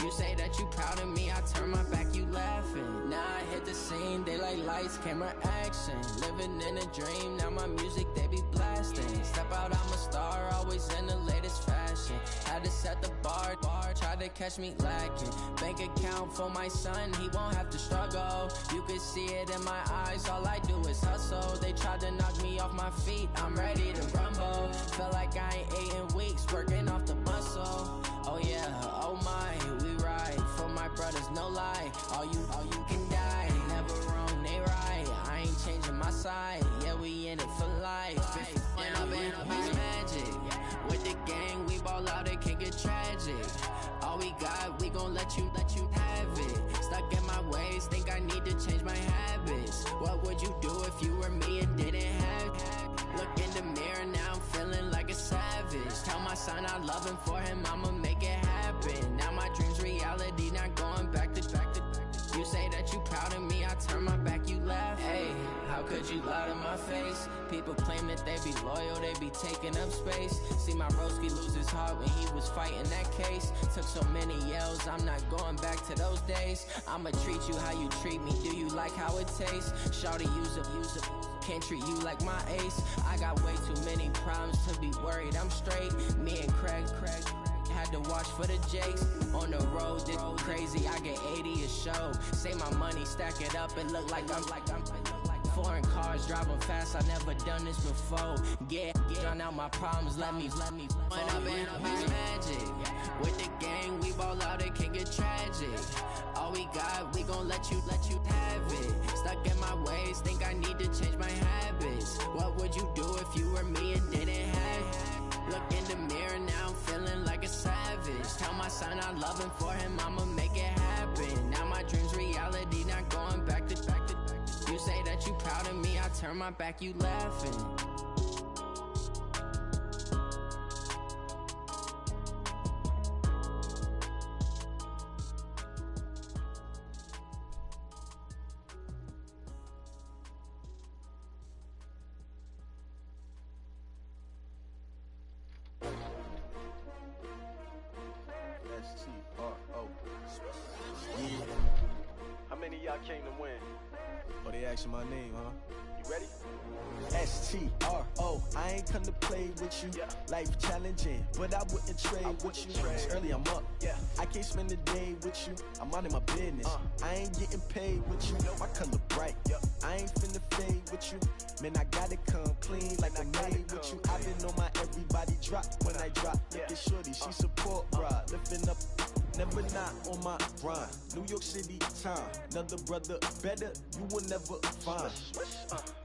You say that you proud of me, I turn my back, you laughing. Now I hit the scene, daylight lights, camera action. Living in a dream, now my music, they be blasting. Step out, I'm a star, always in the latest fashion. Had to set the bar, try to catch me lacking. Bank account for my son, he won't have to struggle. You can see it in my eyes, all I do is hustle. They tried to knock me off my feet, I'm ready to rumble. Feel like I ain't ate in weeks, working off the muscle. Oh yeah, oh my, we ride for my brothers, no lie. All you can die, never wrong, they right. I ain't changing my side, yeah, we in it for life. When up and up is magic. With the gang, we ball out, it can get tragic. All we got, we gon' let you have it. Stuck in my ways, think I need to change my habits. What would you do if you were me and didn't have it? Look in the mirror, now I'm feeling like a savage. Tell my son I love him, for him I'ma make it happen. Now my dream's reality, not going back to. You say that you proud of me, I turn my back, you laugh. Hey, how could you lie to my face? People claim that they be loyal, they be taking up space. See my broski lose his heart when he was fighting that case. Took so many yells, I'm not going back to those days. I'ma treat you how you treat me, do you like how it tastes? Shawty, use up, can't treat you like my ace. I got way too many problems to be worried, I'm straight. Me and Craig had to watch for the Jakes. On the road, this crazy, I get 80 a show. Say my money, stack it up, and look like I'm foreign cars, driving fast, I never done this before. Drown out my problems, let me When up and up is magic. With the gang, we ball out, it can get tragic. All we got, we gon' let you have it. Stuck in my ways, think I need to change my habits. What would you do if you were me and didn't have it? Look in the mirror, now I'm feeling like a savage. Tell my son I love him, for him I'ma make it happen. Now my dream's reality, not going back to. You say that you proud of me, I turn my back, you laughing. How many of y'all came to win? Oh, they asking my name, huh? You ready? STRO, I ain't come to play with you. Life challenging, but I wouldn't trade with you. It's early, I'm up. I can't spend a day with you. I'm minding my business. I ain't getting paid with you. My color bright. I ain't finna fade with you. Man, I gotta come clean like I made with you. I been on my everybody drop when I drop. Look at shorty, she support ride. Lifting up, never not on my grind. New York City time, another brother better, you will never find.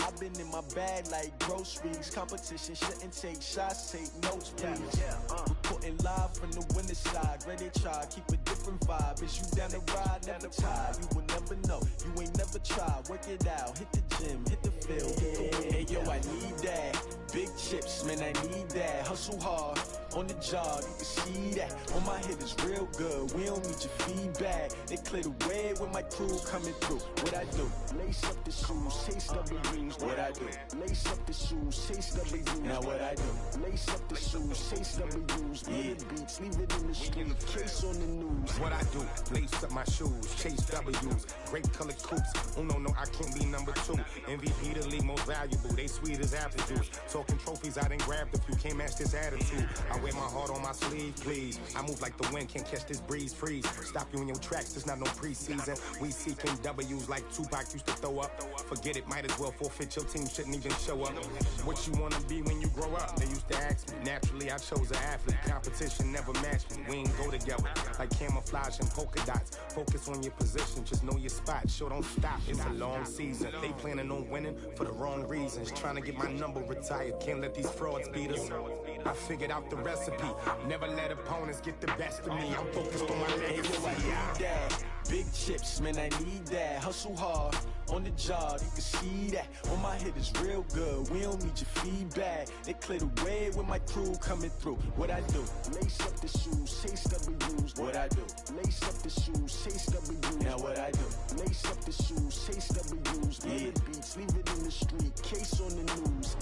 I've been in my bag like groceries. Competition shouldn't take shots, take notes, please. Reporting live from the winter side. Ready to try, keep a different vibe. Is you down the ride, never tired. You will never know, you ain't never tried. Work it out, hit the gym, hit the field. Hey yo, I need that. Big chips, man, I need that. Hustle hard, on the job, you can see that. On my hit is real good, we don't need your feedback. They clear the way with my crew coming through. What I do? Lace up the shoes, taste W's. What I do? Lace up the shoes, taste W's. Now what I do? Lace up the shoes, taste W's. Murder beats, leave it in the street, case on the news. What I do? Lace up my shoes, chase W's. Great colored coops. Oh no, I can't be number 2. MVP the league most valuable. They sweet as apple juice. Talking trophies, I done grabbed a few. Can't match this attitude. I wear my heart on my sleeve, please. I move like the wind, can't catch this breeze, freeze. Stop you in your tracks, there's not no preseason. We seeking W's like Tupac used to throw up. Forget it, might as well forfeit, your team shouldn't even show up. What you wanna be when you grow up? They used to ask me. Naturally, I chose an athlete. Competition never matched me. We ain't go together like camouflage and polka dots. Focus on your position, just know your spot. Sure, don't stop, it's a long season. They planning on winning for the wrong reasons. Trying to get my number retired, can't let these frauds beat us. I figured out the recipe. Never let opponents get the best of me. I'm focused on my legacy. I need that. Big chips, man, I need that. Hustle hard, on the job, you can see that. On my hit is real good, we don't need your feedback. They clear the way with my crew coming through. What I do? Lace up the shoes, chase W's. What I do? Lace up the shoes, chase W's. Now what I do? Lace up the shoes, chase W's. Murder beats, leave it in the street, case on the news.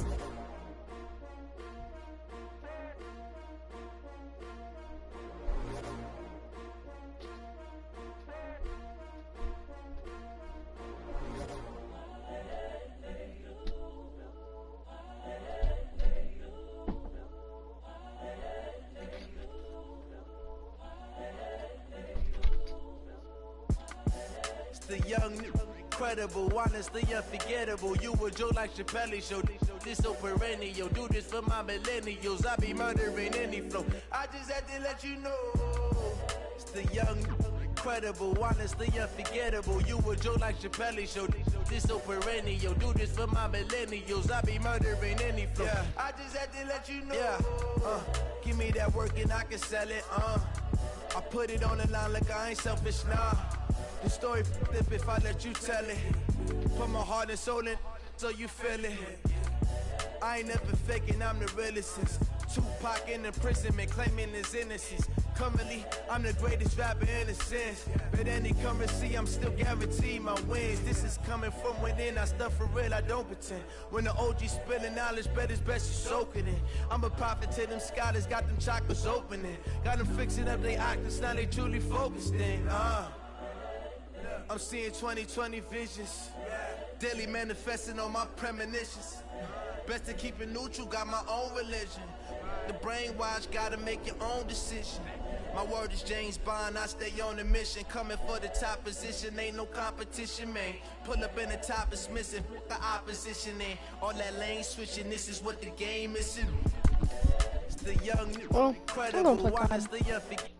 The young, incredible, honestly unforgettable. You a Joe like Chappelle show. This so perennial. Do this for my millennials. I be murdering any flow. I just had to let you know. It's the young, incredible, honestly unforgettable. You a Joe like Chappelle show. This so perennial. Do this for my millennials. I be murdering any flow. I just had to let you know. Give me that work and I can sell it. I put it on the line like I ain't selfish, nah. The story flip if I let you tell it. Put my heart and soul in so you feel it. I ain't never faking, I'm the realest since Tupac in imprisonment, claiming his innocence. Currently, I'm the greatest rapper in a sense. But any currency, I'm still guaranteed my wins. This is coming from within, I stuff for real, I don't pretend. When the OG spilling knowledge, bet it's best you soak it in. I'm a prophet to them scholars, got them chakras opening. Got them fixing up they actors, now they truly focused in. I'm seeing 2020 visions, daily manifesting on my premonitions. Best to keep it neutral, got my own religion. The brainwash, gotta make your own decision. My word is James Bond, I stay on the mission. Coming for the top position, ain't no competition, man. Pull up in the top, it's missing, the opposition in. All that lane switching, this is what the game is. It's the young, incredible, honestly unforgettable.